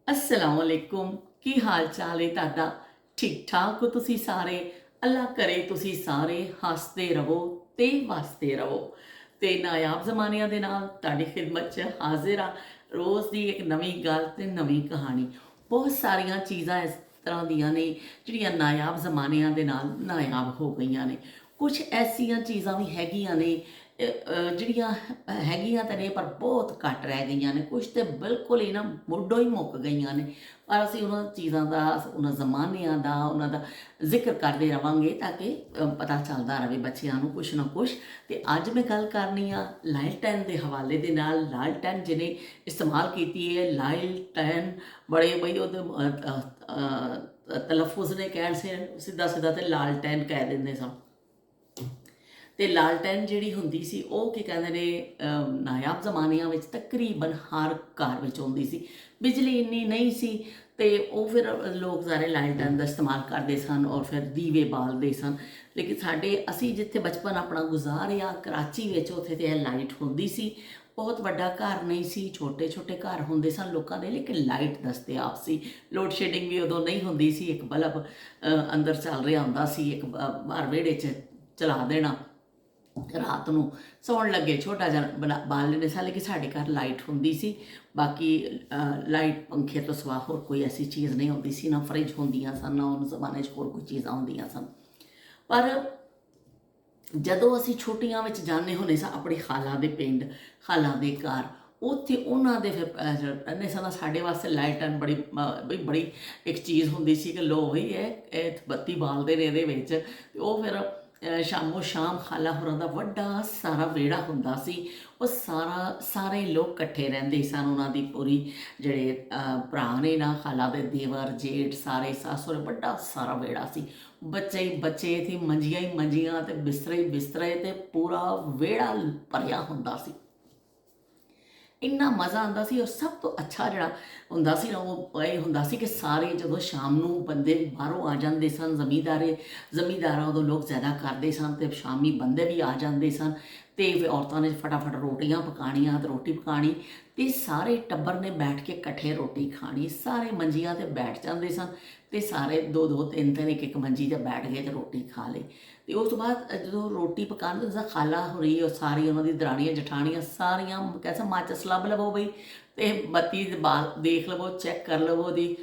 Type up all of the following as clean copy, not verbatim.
अस्सलामुअलैकुम की हाल चाल है तुहाडा। ठीक ठाक हो तुसी सारे। अल्लाह करे तुसी सारे हसते रहो ते वसते रहो। ते नायाब ज़मानिਆਂ ਦੇ ਨਾਲ ਤੁਹਾਡੀ ਖਿਦਮਤ 'ਚ ਹਾਜ਼ਰ ਆ। ਰੋਜ਼ ਦੀ ਇੱਕ ਨਵੀਂ ਗੱਲ ਤੇ ਨਵੀਂ ਕਹਾਣੀ। ਬਹੁਤ ਸਾਰੀਆਂ ਚੀਜ਼ਾਂ ਇਸ ਤਰ੍ਹਾਂ ਦੀਆਂ ਨੇ ਜਿਹੜੀਆਂ ਨਾਯਾਬ ਜ਼ਮਾਨਿਆਂ ਦੇ ਨਾਲ ਨਾਯਾਬ ਹੋ ਗਈਆਂ ਨੇ। ਕੁਝ ਐਸੀਆਂ ਚੀਜ਼ਾਂ ਵੀ ਹੈਗੀਆਂ ਨੇ ਜਿਹੜੀਆਂ ਹੈਗੀਆਂ ਤਾਂ ਨੇ ਪਰ ਬਹੁਤ ਘੱਟ ਰਹਿ ਗਈਆਂ ਨੇ। ਕੁਝ ਤੇ ਬਿਲਕੁਲ ਹੀ ਨਾ ਮੁੱਢੋਂ ਹੀ ਮੁੱਕ ਗਈਆਂ ਨੇ। ਪਰ ਅਸੀਂ ਉਹਨਾਂ ਚੀਜ਼ਾਂ ਦਾ, ਉਹਨਾਂ ਜ਼ਮਾਨਿਆਂ ਦਾ, ਉਹਨਾਂ ਦਾ ਜ਼ਿਕਰ ਕਰਦੇ ਰਵਾਂਗੇ ਤਾਂ ਕਿ ਪਤਾ ਚੱਲਦਾ ਰਹੇ ਬੱਚਿਆਂ ਨੂੰ ਕੁਛ ਨਾ ਕੁਛ। ਤੇ ਅੱਜ ਮੈਂ ਗੱਲ ਕਰਨੀ ਆ ਲਾਲਟੈਨ ਦੇ ਹਵਾਲੇ ਦੇ ਨਾਲ। ਲਾਲਟੈਨ ਜਿਹਨੇ ਇਸਤੇਮਾਲ ਕੀਤੀ ਹੈ, ਲਾਲਟੈਨ ਬੜੇ ਬਈ ਉਹਦੇ ਤਲਫੁਜ਼ ਨੇ ਕਹਿਣ ਸਿੱਧਾ ਸਿੱਧਾ ਤੇ ਲਾਲਟੈਨ ਕਹਿ ਦਿੰਦੇ ਸਨ। ਤੇ ਲਾਲਟੈਨ ਜਿਹੜੀ ਹੁੰਦੀ ਸੀ ਉਹ ਕੀ ਕਹਿੰਦੇ ਨੇ, ਨਾਯਾਬ ਜ਼ਮਾਨਿਆਂ ਵਿੱਚ ਤਕਰੀਬਨ ਹਰ ਘਰ ਵਿੱਚ ਆਉਂਦੀ ਸੀ। ਬਿਜਲੀ ਇੰਨੀ ਨਹੀਂ ਸੀ ਤੇ ਉਹ ਫਿਰ ਲੋਕ ਸਾਰੇ ਲਾਲਟੈਨ ਦਾ ਇਸਤੇਮਾਲ ਕਰਦੇ ਸਨ ਔਰ ਫਿਰ ਦੀਵੇ ਬਾਲਦੇ ਸਨ। ਲੇਕਿਨ ਅਸੀਂ ਜਿੱਥੇ ਬਚਪਨ ਆਪਣਾ ਗੁਜ਼ਾਰਿਆ ਕਰਾਚੀ ਵਿੱਚ, ਉੱਥੇ ਤੇ ਇਹ ਲਾਈਟ ਹੁੰਦੀ ਸੀ। ਬਹੁਤ ਵੱਡਾ ਘਰ ਨਹੀਂ ਸੀ, ਛੋਟੇ ਛੋਟੇ ਘਰ ਹੁੰਦੇ ਸਨ ਲੋਕਾਂ ਦੇ, ਲੇਕਿਨ ਲਾਈਟ ਦਸਤਿਆਬ ਸੀ। ਲੋਡ ਸ਼ੇਡਿੰਗ ਵੀ ਉਦੋਂ ਨਹੀਂ ਹੁੰਦੀ ਸੀ। ਇੱਕ ਬਲਬ ਅੰਦਰ ਚੱਲ ਰਿਹਾ ਹੁੰਦਾ ਸੀ, ਇੱਕ ਬਾਹਰ ਵਿਹੜੇ 'ਚ ਚਲਾ ਦੇਣਾ, ਰਾਤ ਨੂੰ ਸੌਣ ਲੱਗੇ ਛੋਟਾ ਜਿਹਾ ਬਾਲ ਲੈਂਦੇ ਸਾਂ। ਲੇਕਿਨ ਸਾਡੇ ਘਰ ਲਾਈਟ ਹੁੰਦੀ ਸੀ। ਬਾਕੀ ਲਾਈਟ ਪੰਖੇ ਤੋਂ ਸਿਵਾ ਹੋਰ ਕੋਈ ਐਸੀ ਚੀਜ਼ ਨਹੀਂ ਹੁੰਦੀ ਸੀ। ਨਾ ਫਰਿੱਜ ਹੁੰਦੀਆਂ ਸਨ, ਨਾ ਉਸ ਜ਼ਮਾਨੇ 'ਚ ਹੋਰ ਕੋਈ ਚੀਜ਼ਾਂ ਹੁੰਦੀਆਂ ਸਨ। ਪਰ ਜਦੋਂ ਅਸੀਂ ਛੁੱਟੀਆਂ ਵਿੱਚ ਜਾਂਦੇ ਹੁੰਦੇ ਸਾਂ ਆਪਣੇ ਖਾਲਾ ਦੇ ਪਿੰਡ, ਖਾਲਾ ਦੇ ਘਰ, ਉੱਥੇ ਉਹਨਾਂ ਦੇ ਫਿਰ ਇੰਨੇ ਸਾਲਾਂ ਸਾਡੇ ਵਾਸਤੇ ਲਾਈਟਨ ਬੜੀ ਇੱਕ ਚੀਜ਼ ਹੁੰਦੀ ਸੀ ਕਿ ਲੋ ਬਈ ਇਹ ਬੱਤੀ ਬਾਲਦੇ ਨੇ ਇਹਦੇ ਵਿੱਚ। ਅਤੇ ਉਹ ਫਿਰ ਸ਼ਾਮੋ ਸ਼ਾਮ ਖਾਲਾ ਹੋਰਾਂ ਦਾ ਵੱਡਾ ਸਾਰਾ ਵਿਹੜਾ ਹੁੰਦਾ ਸੀ। ਉਹ ਸਾਰੇ ਲੋਕ ਇਕੱਠੇ ਰਹਿੰਦੇ ਸਨ। ਉਹਨਾਂ ਦੀ ਪੂਰੀ ਜਿਹੜੇ ਭਰਾ ਨੇ ਨਾ, ਖਾਲਾ ਦੇ ਦੇਵਰ ਜੇਠ, ਸਾਰੇ ਸੱਸ ਸਹੁਰੇ, ਵੱਡਾ ਸਾਰਾ ਵਿਹੜਾ ਸੀ। ਬੱਚੇ ਹੀ ਬੱਚੇ ਸੀ, ਮੰਜੀਆਂ ਹੀ ਮੰਜੀਆਂ ਅਤੇ ਬਿਸਤਰੇ ਹੀ ਬਿਸਤਰੇ, ਅਤੇ ਪੂਰਾ ਵਿਹੜਾ ਭਰਿਆ ਹੁੰਦਾ ਸੀ। ਇੰਨਾ ਮਜ਼ਾ ਆਉਂਦਾ ਸੀ। ਔਰ ਸਭ ਤੋਂ ਅੱਛਾ ਜਿਹੜਾ ਹੁੰਦਾ ਸੀ ਨਾ, ਉਹ ਇਹ ਹੁੰਦਾ ਸੀ ਕਿ ਸਾਰੇ ਜਦੋਂ ਸ਼ਾਮ ਨੂੰ ਬੰਦੇ ਬਾਹਰੋਂ ਆ ਜਾਂਦੇ ਸਨ, ਜ਼ਮੀਂਦਾਰਾਂ ਉਦੋਂ ਲੋਕ ਜ਼ਿਆਦਾ ਕਰਦੇ ਸਨ, ਅਤੇ ਸ਼ਾਮੀ ਬੰਦੇ ਵੀ ਆ ਜਾਂਦੇ ਸਨ। ਅਤੇ ਫਿਰ ਔਰਤਾਂ ਨੇ ਫਟਾਫਟ ਰੋਟੀਆਂ ਪਕਾਉਣੀਆਂ ਅਤੇ ਰੋਟੀ ਪਕਾਉਣੀ, ਅਤੇ ਸਾਰੇ ਟੱਬਰ ਨੇ ਬੈਠ ਕੇ ਇਕੱਠੇ ਰੋਟੀ ਖਾਣੀ। ਸਾਰੇ ਮੰਜੀਆਂ 'ਤੇ ਬੈਠ ਜਾਂਦੇ ਸਨ ਅਤੇ ਸਾਰੇ ਦੋ ਦੋ ਤਿੰਨ ਤਿੰਨ ਇੱਕ ਇੱਕ ਮੰਜੀ 'ਤੇ ਬੈਠ ਗਏ ਅਤੇ ਰੋਟੀ ਖਾ ਲਈ। ਅਤੇ ਉਸ ਤੋਂ ਬਾਅਦ ਜਦੋਂ ਰੋਟੀ ਪਕਾਉਣ ਦਾ ਖਾਲਾ ਹੋ ਰਹੀ, ਉਹ ਸਾਰੀ ਉਹਨਾਂ ਦੀ ਦਰਾਣੀਆਂ ਜਠਾਣੀਆਂ ਸਾਰੀਆਂ ਕਹਿੰਦਾ ਮਾਚਸ ਲੱਭ ਲਵੋ ਬਈ, ਅਤੇ ਬੱਤੀ ਬਾਲ ਦੇਖ ਲਵੋ, ਚੈੱਕ ਕਰ ਲਵੋ ਉਹਦੀ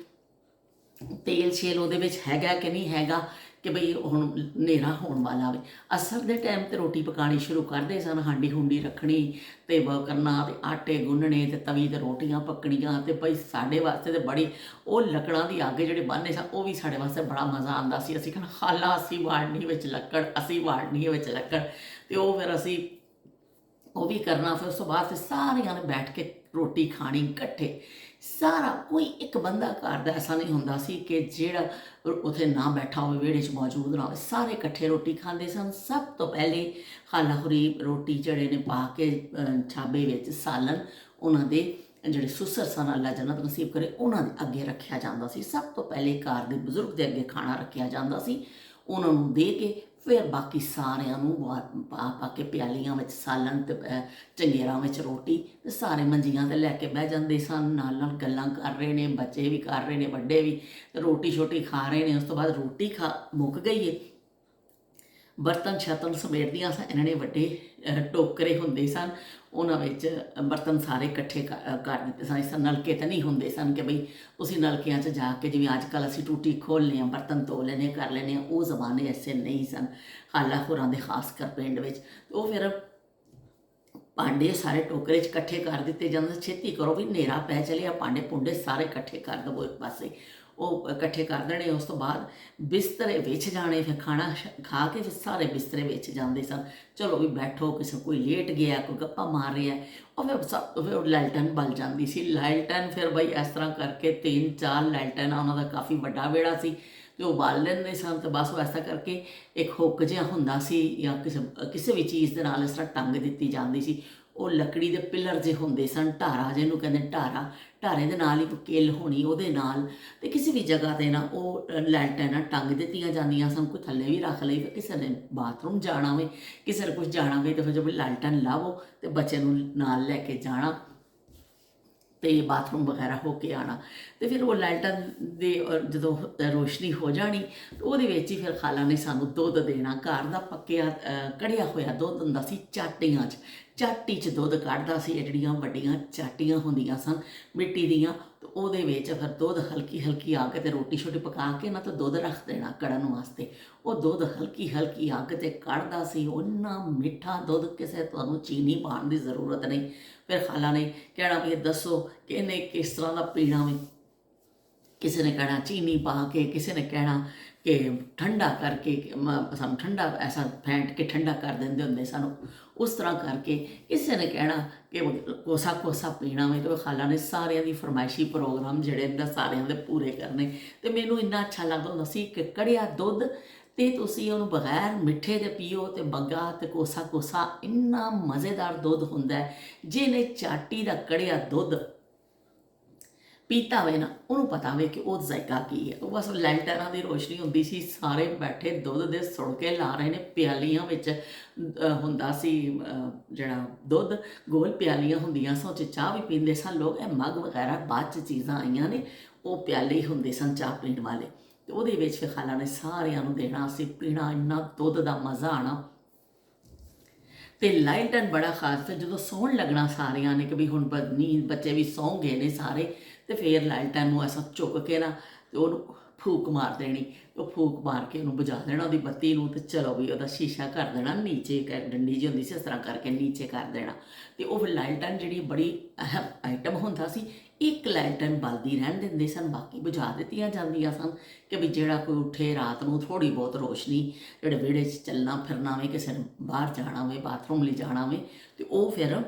ਤੇਲ ਛੇਲ ਉਹਦੇ ਵਿੱਚ ਹੈਗਾ ਕਿ ਨਹੀਂ ਹੈਗਾ, ਕਿ ਬਈ ਹੁਣ ਹਨੇਰਾ ਹੋਣ ਵਾਲਾ ਵੇ। ਅਸਰ ਦੇ ਟਾਈਮ 'ਤੇ ਰੋਟੀ ਪਕਾਉਣੀ ਸ਼ੁਰੂ ਕਰਦੇ ਸਨ। ਹਾਂਡੀ ਹੁੰਡੀ ਰੱਖਣੀ ਅਤੇ ਕਰਨਾ, ਅਤੇ ਆਟੇ ਗੁੰਨਣੇ, ਅਤੇ ਤਵੀ 'ਤੇ ਰੋਟੀਆਂ ਪੱਕਣੀਆਂ। ਅਤੇ ਭਾਈ ਸਾਡੇ ਵਾਸਤੇ ਤਾਂ ਬੜੀ ਉਹ ਲੱਕੜਾਂ ਦੀ ਅੱਗ ਜਿਹੜੇ ਬਾਲਣੇ ਸਨ, ਉਹ ਵੀ ਸਾਡੇ ਵਾਸਤੇ ਬੜਾ ਮਜ਼ਾ ਆਉਂਦਾ ਸੀ। ਅਸੀਂ ਕਹਿਣਾ ਖਾਲਾ ਅਸੀਂ ਵਾੜਨੀ ਵਿੱਚ ਲੱਕੜ, ਅਸੀਂ ਵਾੜਨੀ ਵਿੱਚ ਲੱਕੜ, ਅਤੇ ਉਹ ਫਿਰ ਅਸੀਂ ਉਹ ਵੀ ਕਰਨਾ। ਫਿਰ ਉਸ ਤੋਂ ਬਾਅਦ ਫਿਰ ਸਾਰਿਆਂ ਨੇ ਬੈਠ ਕੇ ਰੋਟੀ ਖਾਣੀ ਇਕੱਠੇ। ਸਾਰਾ ਕੋਈ ਇੱਕ ਬੰਦਾ ਘਰ ਦਾ ਐਸਾ ਨਹੀਂ ਹੁੰਦਾ ਸੀ ਕਿ ਜਿਹੜਾ ਉੱਥੇ ਨਾ ਬੈਠਾ ਹੋਵੇ, ਵਿਹੜੇ 'ਚ ਮੌਜੂਦ ਨਾ ਹੋਵੇ। ਸਾਰੇ ਇਕੱਠੇ ਰੋਟੀ ਖਾਂਦੇ ਸਨ। ਸਭ ਤੋਂ ਪਹਿਲੇ ਖਾਲਾ ਹੁਰੀ ਰੋਟੀ ਜਿਹੜੇ ਨੇ ਪਾ ਕੇ ਛਾਬੇ ਵਿੱਚ ਸਾਲਨ, ਉਹਨਾਂ ਦੇ ਜਿਹੜੇ ਸੁਸਰ ਸਨ, ਅੱਲਾ ਜੰਨਤ ਨਸੀਬ ਕਰੇ, ਉਹਨਾਂ ਦੇ ਅੱਗੇ ਰੱਖਿਆ ਜਾਂਦਾ ਸੀ। ਸਭ ਤੋਂ ਪਹਿਲੇ ਘਰ ਦੇ ਬਜ਼ੁਰਗ ਦੇ ਅੱਗੇ ਖਾਣਾ ਰੱਖਿਆ ਜਾਂਦਾ ਸੀ। ਉਹਨਾਂ ਨੂੰ ਦੇ ਕੇ ਫਿਰ ਬਾਕੀ ਸਾਰਿਆਂ ਨੂੰ ਪਾ ਕੇ ਪਿਆਲੀਆਂ ਵਿੱਚ ਸਾਲਣ ਅਤੇ ਚੰਗੇਰਾਂ ਵਿੱਚ ਰੋਟੀ, ਅਤੇ ਸਾਰੇ ਮੰਜੀਆਂ 'ਤੇ ਲੈ ਕੇ ਬਹਿ ਜਾਂਦੇ ਸਨ। ਨਾਲ ਨਾਲ ਗੱਲਾਂ ਕਰ ਰਹੇ ਨੇ, ਬੱਚੇ ਵੀ ਕਰ ਰਹੇ ਨੇ, ਵੱਡੇ ਵੀ, ਰੋਟੀ ਸ਼ੋਟੀ ਖਾ ਰਹੇ ਨੇ। ਉਸ ਤੋਂ ਬਾਅਦ ਰੋਟੀ ਮੁੱਕ ਗਈ ਹੈ, ਬਰਤਨ ਸ਼ਰਤਨ ਸਮੇਟਦੀਆਂ ਸਨ। ਇਹਨਾਂ ਨੇ ਵੱਡੇ ਟੋਕਰੇ ਹੁੰਦੇ ਸਨ, ਉਹਨਾਂ ਵਿੱਚ ਬਰਤਨ ਸਾਰੇ ਇਕੱਠੇ ਕਰ ਦਿੱਤੇ ਸਨ। ਇਸ ਨਲਕੇ ਤਾਂ ਨਹੀਂ ਹੁੰਦੇ ਸਨ ਕਿ ਬਈ ਤੁਸੀਂ ਨਲਕਿਆਂ 'ਚ ਜਾ ਕੇ, ਜਿਵੇਂ ਅੱਜ ਕੱਲ੍ਹ ਅਸੀਂ ਟੂਟੀ ਖੋਲ੍ਹਦੇ ਹਾਂ, ਬਰਤਨ ਧੋ ਲੈਂਦੇ, ਕਰ ਲੈਂਦੇ ਹਾਂ। ਉਹ ਜ਼ਮਾਨੇ ਐਸੇ ਨਹੀਂ ਸਨ ਖਾਲਾ ਹੋਰਾਂ ਦੇ, ਖਾਸ ਕਰ ਪਿੰਡ ਵਿੱਚ। ਉਹ ਫਿਰ ਭਾਂਡੇ ਸਾਰੇ ਟੋਕਰੇ 'ਚ ਇਕੱਠੇ ਕਰ ਦਿੱਤੇ ਜਾਂਦੇ। ਛੇਤੀ ਕਰੋ ਵੀ ਹਨੇਰਾ ਪੈ ਚਲਿਆ, ਭਾਂਡੇ ਭੁੰਡੇ ਸਾਰੇ ਇਕੱਠੇ ਕਰ ਦੇਵੋ ਇੱਕ ਪਾਸੇ। ਉਹ ਇਕੱਠੇ ਕਰ ਦੇਣੇ। ਉਸ ਤੋਂ ਬਾਅਦ ਬਿਸਤਰੇ ਵਿੱਚ ਜਾਣੇ। ਫਿਰ ਖਾਣਾ ਖਾ ਕੇ ਫਿਰ ਸਾਰੇ ਬਿਸਤਰੇ ਵਿੱਚ ਜਾਂਦੇ ਸਨ। ਚਲੋ ਵੀ ਬੈਠੋ, ਕਿਸੇ ਕੋਈ ਲੇਟ ਗਿਆ, ਕੋਈ ਗੱਪਾਂ ਮਾਰ ਰਿਹਾ, ਉਹ ਫਿਰ ਲਾਲਟਨ ਬਲ ਜਾਂਦੀ ਸੀ। ਲਾਲਟਨ ਫਿਰ ਬਈ ਇਸ ਤਰ੍ਹਾਂ ਕਰਕੇ 3-4 ਲਾਲਟਨ, ਉਹਨਾਂ ਦਾ ਕਾਫੀ ਵੱਡਾ ਵਿਹੜਾ ਸੀ, ਅਤੇ ਉਹ ਬਾਲ ਲੈਂਦੇ ਸਨ। ਅਤੇ ਬਸ ਉਹ ਐਸਾ ਕਰਕੇ ਇੱਕ ਹੁੱਕ ਜਿਹਾ ਹੁੰਦਾ ਸੀ, ਜਾਂ ਕਿਸੇ ਵੀ ਚੀਜ਼ ਦੇ ਨਾਲ ਇਸ ਤਰ੍ਹਾਂ ਟੰਗ ਦਿੱਤੀ ਜਾਂਦੀ ਸੀ। ਉਹ ਲੱਕੜੀ ਦੇ ਪਿੱਲਰ ਜਿਹੇ ਹੁੰਦੇ ਸਨ, ਢਾਰਾ ਜਿਹਨੂੰ ਕਹਿੰਦੇ, ਢਾਰੇ ਦੇ ਨਾਲ ਹੀ ਕਿੱਲ ਹੋਣੀ, ਉਹਦੇ ਨਾਲ, ਅਤੇ ਕਿਸੇ ਵੀ ਜਗ੍ਹਾ 'ਤੇ ਨਾ ਉਹ ਲਾਲਟੈਨਾਂ ਟੰਗ ਦਿੱਤੀਆਂ ਜਾਂਦੀਆਂ ਸਨ। ਕੋਈ ਥੱਲੇ ਵੀ ਰੱਖ ਲਈ। ਫਿਰ ਕਿਸੇ ਨੇ ਬਾਥਰੂਮ ਜਾਣਾ ਹੋਵੇ, ਕਿਸੇ ਨੇ ਕੁਛ ਜਾਣਾ ਹੋਵੇ, ਤਾਂ ਫਿਰ ਜਦੋਂ ਲਾਲਟਨ ਲਾਵੋ ਅਤੇ ਬੱਚੇ ਨੂੰ ਨਾਲ ਲੈ ਕੇ ਜਾਣਾ। ਤੇ ਬਾਥਰੂਮ ਵਗੈਰਾ ਹੋ ਕੇ ਆਉਣਾ। ਤੇ ਫਿਰ ਉਹ ਲਾਲਟਨ ਦੇ ਜਦੋਂ ਰੋਸ਼ਨੀ ਹੋ ਜਾਣੀ ਤੇ ਉਹਦੇ ਵਿੱਚ ਹੀ ਫਿਰ ਖਾਲਾ ਨੇ ਸਾਨੂੰ ਦੁੱਧ ਦੇਣਾ। ਘਰ ਦਾ ਪੱਕਿਆ ਕੜਿਆ ਹੋਇਆ ਦੁੱਧ ਹੁੰਦਾ ਸੀ ਚਾਟੀਆਂ 'ਚ, ਚਾਟੀ 'ਚ ਦੁੱਧ ਕੱਢਦਾ ਸੀ। ਇਹ ਜਿਹੜੀਆਂ ਵੱਡੀਆਂ ਚਾਟੀਆਂ ਹੁੰਦੀਆਂ ਸਨ ਮਿੱਟੀ ਦੀਆਂ, ਤੇ ਉਹਦੇ ਵਿੱਚ ਫਿਰ ਦੁੱਧ ਹਲਕੀ ਹਲਕੀ ਅੱਗ ਤੇ ਰੋਟੀ ਛੋਟੀ ਪਕਾ ਕੇ ਨਾ ਤਾਂ ਦੁੱਧ ਰੱਖ ਦੇਣਾ ਕੜਨ ਵਾਸਤੇ। ਉਹ ਦੁੱਧ ਹਲਕੀ ਹਲਕੀ ਅੱਗ ਤੇ ਕੱਢਦਾ ਸੀ। ਉਹਨਾਂ ਮਿੱਠਾ ਦੁੱਧ, ਕਿਸੇ ਤੁਹਾਨੂੰ ਚੀਨੀ ਪਾਉਣ ਦੀ ਜ਼ਰੂਰਤ ਨਹੀਂ। ਫਿਰ ਖਾਲਾ ਨੇ ਕਹਿਣਾ ਵੀ ਇਹ ਦੱਸੋ ਕਿ ਇਹਨੇ ਕਿਸ ਤਰ੍ਹਾਂ ਦਾ ਪੀਣਾ ਵੀ। ਕਿਸੇ ਨੇ ਕਹਿਣਾ ਚੀਨੀ ਪਾ ਕੇ, ਕਿਸੇ ਨੇ ਕਹਿਣਾ ਕਿ ਠੰਡਾ ਕਰਕੇ ਸਾਨੂੰ ਠੰਡਾ ਐਸਾ ਫੈਂਟ ਕੇ ਠੰਡਾ ਕਰ ਦਿੰਦੇ ਹੁੰਦੇ ਸਾਨੂੰ, ਉਸ ਤਰ੍ਹਾਂ ਕਰਕੇ। ਕਿਸੇ ਨੇ ਕਹਿਣਾ ਕਿ ਕੋਸਾ ਕੋਸਾ ਪੀਣਾ ਵੇ। ਅਤੇ ਖਾਲਾ ਨੇ ਸਾਰਿਆਂ ਦੀ ਫਰਮਾਇਸ਼ੀ ਪ੍ਰੋਗਰਾਮ ਜਿਹੜੇ ਨੇ ਸਾਰਿਆਂ ਦੇ ਪੂਰੇ ਕਰਨੇ। ਅਤੇ ਮੈਨੂੰ ਇੰਨਾ ਅੱਛਾ ਲੱਗਦਾ ਹੁੰਦਾ ਸੀ ਕਿ ਕੜਿਆ ਦੁੱਧ ਅਤੇ ਤੁਸੀਂ ਉਹਨੂੰ ਬਗੈਰ ਮਿੱਠੇ ਦੇ ਪੀਓ ਅਤੇ ਬੱਗਾ ਅਤੇ ਕੋਸਾ ਕੋਸਾ, ਇੰਨਾ ਮਜ਼ੇਦਾਰ ਦੁੱਧ ਹੁੰਦਾ। ਜਿਹਨੇ ਚਾਟੀ ਦਾ ਕੜਿਆ ਦੁੱਧ ਪੀਤਾ ਹੋਵੇ ਨਾ, ਉਹਨੂੰ ਪਤਾ ਹੋਵੇ ਕਿ ਉਹ ਜ਼ਾਇਕਾ ਕੀ ਹੈ। ਉਹ ਬਸ ਲੈਂਟਰਾਂ ਦੀ ਰੋਸ਼ਨੀ ਹੁੰਦੀ ਸੀ, ਸਾਰੇ ਬੈਠੇ ਦੁੱਧ ਦੇ ਸੁਣਕੇ ਲਾ ਰਹੇ ਨੇ। ਪਿਆਲੀਆਂ ਵਿੱਚ ਹੁੰਦਾ ਸੀ ਜਿਹੜਾ ਦੁੱਧ, ਗੋਲ ਪਿਆਲੀਆਂ ਹੁੰਦੀਆਂ ਸਨ, ਉਹ 'ਚ ਚਾਹ ਵੀ ਪੀਂਦੇ ਸਨ ਲੋਕ। ਇਹ ਮੱਗ ਵਗੈਰਾ ਬਾਅਦ 'ਚ ਚੀਜ਼ਾਂ ਆਈਆਂ ਨੇ, ਉਹ ਪਿਆਲੇ ਹੀ ਹੁੰਦੇ ਸਨ ਚਾਹ ਪੀਣ ਵਾਲੇ। ਅਤੇ ਉਹਦੇ ਵਿੱਚ ਫਿਰ ਖਾਲਾ ਨੇ ਸਾਰਿਆਂ ਨੂੰ ਦੇਣਾ, ਅਸੀਂ ਪੀਣਾ, ਇੰਨਾ ਦੁੱਧ ਦਾ ਮਜ਼ਾ ਆਉਣਾ। ਅਤੇ ਲਾਲਟਨ ਬੜਾ ਖਾਸ, ਫਿਰ ਜਦੋਂ ਸੌਣ ਲੱਗਣਾ ਸਾਰਿਆਂ ਨੇ ਕਿ ਵੀ ਹੁਣ ਨੀਂਦ, ਬੱਚੇ ਵੀ ਸੌਂ ਗਏ ਨੇ ਸਾਰੇ, ਅਤੇ ਫਿਰ ਲਾਲਟਨ ਨੂੰ ਐਸਾ ਝੁੱਕ ਕੇ ਨਾ ਅਤੇ ਉਹਨੂੰ ਫੂਕ ਮਾਰ ਦੇਣੀ। ਉਹ ਫੂਕ ਮਾਰ ਕੇ ਉਹਨੂੰ ਬੁਝਾ ਦੇਣਾ ਉਹਦੀ ਬੱਤੀ ਨੂੰ, ਅਤੇ ਚਲੋ ਵੀ ਉਹਦਾ ਸ਼ੀਸ਼ਾ ਕਰ ਦੇਣਾ ਨੀਚੇ, ਡੰਡੀ ਜਿਹੀ ਹੁੰਦੀ ਸੀ ਇਸ ਤਰ੍ਹਾਂ ਕਰਕੇ ਨੀਚੇ ਕਰ ਦੇਣਾ। ਅਤੇ ਉਹ ਫਿਰ ਲਾਲਟਨ ਜਿਹੜੀ ਬੜੀ ਅਹਿਮ ਆਈਟਮ ਹੁੰਦਾ ਸੀ। ਇੱਕ ਲਾਲਟਨ ਬਲਦੀ ਰਹਿਣ ਦਿੰਦੇ ਸਨ, ਬਾਕੀ ਬੁਝਾ ਦਿੱਤੀਆਂ ਜਾਂਦੀਆਂ ਸਨ ਕਿ ਵੀ ਜਿਹੜਾ ਕੋਈ ਉੱਠੇ ਰਾਤ ਨੂੰ ਥੋੜ੍ਹੀ ਬਹੁਤ ਰੋਸ਼ਨੀ, ਜਿਹੜੇ ਵਿਹੜੇ 'ਚ ਚੱਲਣਾ ਫਿਰਨਾ ਵੇ, ਕਿਸੇ ਨੇ ਬਾਹਰ ਜਾਣਾ ਵੇ, ਬਾਥਰੂਮ ਲਈ ਜਾਣਾ ਵੇ, ਅਤੇ ਉਹ ਫਿਰ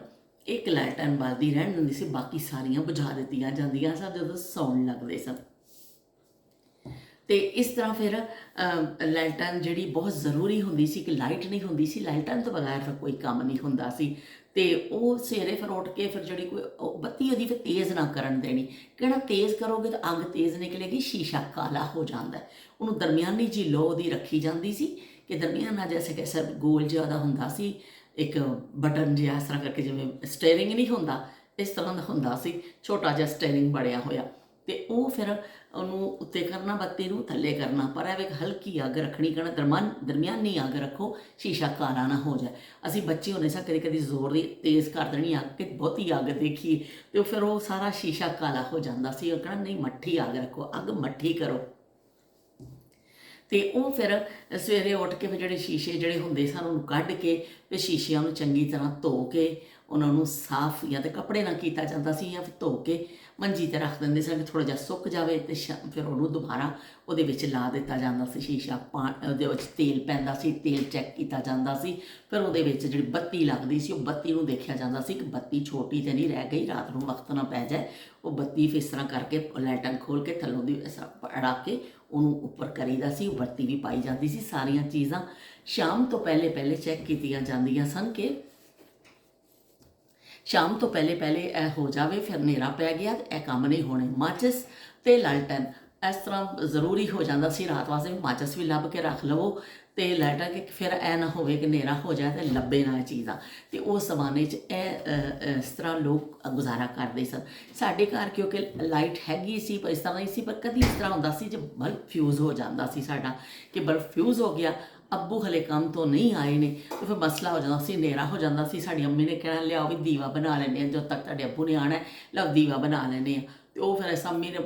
ਇੱਕ ਲਾਲਟਨ ਬਲਦੀ ਰਹਿਣ ਦਿੰਦੀ ਸੀ, ਬਾਕੀ ਸਾਰੀਆਂ ਬੁਝਾ ਦਿੱਤੀਆਂ ਜਾਂਦੀਆਂ ਸਨ ਜਦੋਂ ਸੌਣ ਲੱਗਦੇ ਸਨ। ਅਤੇ ਇਸ ਤਰ੍ਹਾਂ ਫਿਰ ਲਾਲਟਨ ਜਿਹੜੀ ਬਹੁਤ ਜ਼ਰੂਰੀ ਹੁੰਦੀ ਸੀ ਕਿ ਲਾਈਟ ਨਹੀਂ ਹੁੰਦੀ ਸੀ, ਲਾਲਟਨ ਤੋਂ ਬਗੈਰ ਫਿਰ ਕੋਈ ਕੰਮ ਨਹੀਂ ਹੁੰਦਾ ਸੀ। ਅਤੇ ਉਹ ਸਵੇਰੇ ਫਿਰ ਉੱਠ ਕੇ ਫਿਰ ਜਿਹੜੀ ਕੋਈ ਬੱਤੀ ਉਹਦੀ ਫਿਰ ਤੇਜ਼ ਨਾ ਕਰਨ ਦੇਣੀ। ਕਿਹੜਾ ਤੇਜ਼ ਕਰੋਗੇ ਤਾਂ ਅੱਗ ਤੇਜ਼ ਨਿਕਲੇਗੀ, ਸ਼ੀਸ਼ਾ ਕਾਲਾ ਹੋ ਜਾਂਦਾ। ਉਹਨੂੰ ਦਰਮਿਆਨੀ ਜਿਹੀ ਲੋ ਉਹਦੀ ਰੱਖੀ ਜਾਂਦੀ ਸੀ ਕਿ ਦਰਮਿਆਨਾ ਜੈਸੇ ਕਿ ਸਰ ਗੋਲ ਜਿਹਾ ਉਹਦਾ ਹੁੰਦਾ ਸੀ, ਇੱਕ ਬਟਨ ਜਿਹਾ ਇਸ ਤਰ੍ਹਾਂ ਕਰਕੇ, ਜਿਵੇਂ ਸਟੇਰਿੰਗ ਨਹੀਂ ਹੁੰਦਾ ਇਸ ਤਰ੍ਹਾਂ ਦਾ ਹੁੰਦਾ ਸੀ, ਛੋਟਾ ਜਿਹਾ ਸਟੇਰਿੰਗ ਬਣਿਆ ਹੋਇਆ। ਅਤੇ ਉਹ ਫਿਰ ਉਹਨੂੰ ਉੱਤੇ ਕਰਨਾ, ਬੱਤੀ ਨੂੰ ਥੱਲੇ ਕਰਨਾ, ਪਰ ਇਹ ਇੱਕ ਹਲਕੀ ਅੱਗ ਰੱਖਣੀ, ਕਹਿਣਾ ਦਰਮਿਆਨੀ ਅੱਗ ਰੱਖੋ, ਸ਼ੀਸ਼ਾ ਕਾਲਾ ਨਾ ਹੋ ਜਾਏ। ਅਸੀਂ ਬੱਚੇ ਹੁੰਦੇ ਸਾਂ, ਕਦੇ ਕਦੇ ਜ਼ੋਰ ਦੀ ਤੇਜ਼ ਕਰ ਦੇਣੀ ਅੱਗ ਕਿ ਬਹੁਤੀ ਅੱਗ ਦੇਖੀਏ, ਅਤੇ ਫਿਰ ਉਹ ਸਾਰਾ ਸ਼ੀਸ਼ਾ ਕਾਲਾ ਹੋ ਜਾਂਦਾ ਸੀ। ਉਹ ਕਹਿਣਾ ਨਹੀਂ, ਮੱਠੀ ਅੱਗ ਰੱਖੋ, ਅੱਗ ਮੱਠੀ ਕਰੋ। ਅਤੇ ਉਹ ਫਿਰ ਸਵੇਰੇ ਉੱਠ ਕੇ ਫਿਰ ਜਿਹੜੇ ਸ਼ੀਸ਼ੇ ਜਿਹੜੇ ਹੁੰਦੇ ਸਨ ਉਹਨੂੰ ਕੱਢ ਕੇ ਫਿਰ ਸ਼ੀਸ਼ਿਆਂ ਨੂੰ ਚੰਗੀ ਤਰ੍ਹਾਂ ਧੋ ਕੇ ਉਹਨਾਂ ਨੂੰ ਸਾਫ਼ ਜਾਂ ਤਾਂ ਕੱਪੜੇ ਨਾਲ ਕੀਤਾ ਜਾਂਦਾ ਸੀ, ਜਾਂ ਫਿਰ ਧੋ ਕੇ ਮੰਜੀ 'ਤੇ ਰੱਖ ਦਿੰਦੇ ਸਨ ਕਿ ਥੋੜ੍ਹਾ ਜਿਹਾ ਸੁੱਕ ਜਾਵੇ, ਅਤੇ ਫਿਰ ਉਹਨੂੰ ਦੁਬਾਰਾ ਉਹਦੇ ਵਿੱਚ ਲਾ ਦਿੱਤਾ ਜਾਂਦਾ ਸੀ ਸ਼ੀਸ਼ਾ। ਉਹਦੇ ਵਿੱਚ ਤੇਲ ਪੈਂਦਾ ਸੀ, ਤੇਲ ਚੈੱਕ ਕੀਤਾ ਜਾਂਦਾ ਸੀ। ਫਿਰ ਉਹਦੇ ਵਿੱਚ ਜਿਹੜੀ ਬੱਤੀ ਲੱਗਦੀ ਸੀ, ਉਹ ਬੱਤੀ ਨੂੰ ਦੇਖਿਆ ਜਾਂਦਾ ਸੀ ਕਿ ਬੱਤੀ ਛੋਟੀ ਤਾਂ ਨਹੀਂ ਰਹਿ ਗਈ, ਰਾਤ ਨੂੰ ਵਕਤ ਨਾ ਪੈ ਜਾਏ। ਉਹ ਬੱਤੀ ਫਿਰ ਇਸ ਤਰ੍ਹਾਂ ਕਰਕੇ ਲਾਈਟਾਂ ਖੋਲ੍ਹ ਕੇ ਥੱਲੋਂ ਦੀ ਇਸ ਤਰ੍ਹਾਂ ਅੜਾ ਕੇ ਉਹਨੂੰ ਉੱਪਰ ਕਰੀਦਾ ਸੀ। ਉਹ ਬੱਤੀ ਵੀ ਪਾਈ ਜਾਂਦੀ ਸੀ। ਸਾਰੀਆਂ ਚੀਜ਼ਾਂ ਸ਼ਾਮ ਤੋਂ ਪਹਿਲੇ ਪਹਿਲੇ ਚੈੱਕ ਕੀਤੀਆਂ ਜਾਂਦੀਆਂ ਸਨ ਕਿ ਸ਼ਾਮ ਤੋਂ ਪਹਿਲੇ ਪਹਿਲੇ ਇਹ ਹੋ ਜਾਵੇ, ਫਿਰ ਹਨੇਰਾ ਪੈ ਗਿਆ ਅਤੇ ਇਹ ਕੰਮ ਨਹੀਂ ਹੋਣੇ। ਮਾਚਿਸ ਅਤੇ ਲਾਲਟਨ ਇਸ ਤਰ੍ਹਾਂ ਜ਼ਰੂਰੀ ਹੋ ਜਾਂਦਾ ਸੀ ਰਾਤ ਵਾਸਤੇ ਵੀ ਮਾਚਿਸ ਵੀ ਲੱਭ ਕੇ ਰੱਖ ਲਵੋ, ਅਤੇ ਲਾਲਟਨ ਕਿ ਫਿਰ ਇਹ ਨਾ ਹੋਵੇ ਕਿ ਹਨੇਰਾ ਹੋ ਜਾਏ ਅਤੇ ਲੱਭੇ ਨਾ ਇਹ ਚੀਜ਼ਾਂ। ਅਤੇ ਉਸ ਜ਼ਮਾਨੇ 'ਚ ਇਹ ਇਸ ਤਰ੍ਹਾਂ ਲੋਕ ਗੁਜ਼ਾਰਾ ਕਰਦੇ ਸਨ। ਸਾਡੇ ਘਰ ਕਿਉਂਕਿ ਲਾਈਟ ਹੈਗੀ ਸੀ, ਪਰ ਇਸ ਤਰ੍ਹਾਂ ਨਹੀਂ ਸੀ, ਪਰ ਕਦੀ ਇਸ ਤਰ੍ਹਾਂ ਹੁੰਦਾ ਸੀ ਜੇ ਬਲਬ ਫਿਊਜ਼ ਹੋ ਜਾਂਦਾ ਸੀ ਸਾਡਾ, ਕਿ ਬਲਬ ਫਿਊਜ਼ ਹੋ ਗਿਆ, ਅੱਬੂ ਹਲੇ ਕੰਮ ਤੋਂ ਨਹੀਂ ਆਏ ਨੇ, ਅਤੇ ਫਿਰ ਮਸਲਾ ਹੋ ਜਾਂਦਾ ਸੀ, ਹਨੇਰਾ ਹੋ ਜਾਂਦਾ ਸੀ। ਸਾਡੀ ਅੰਮੀ ਨੇ ਕਹਿਣਾ ਲਿਆਓ ਵੀ ਦੀਵਾ ਬਣਾ ਲੈਂਦੇ ਹਾਂ, ਜਦੋਂ ਤੱਕ ਤੁਹਾਡੇ ਅੱਬੂ ਨੇ ਆਉਣਾ ਲਿਆਓ ਦੀਵਾ ਬਣਾ ਲੈਂਦੇ ਹਾਂ। ਅਤੇ ਉਹ ਫਿਰ ਅੰਮੀ ਨੇ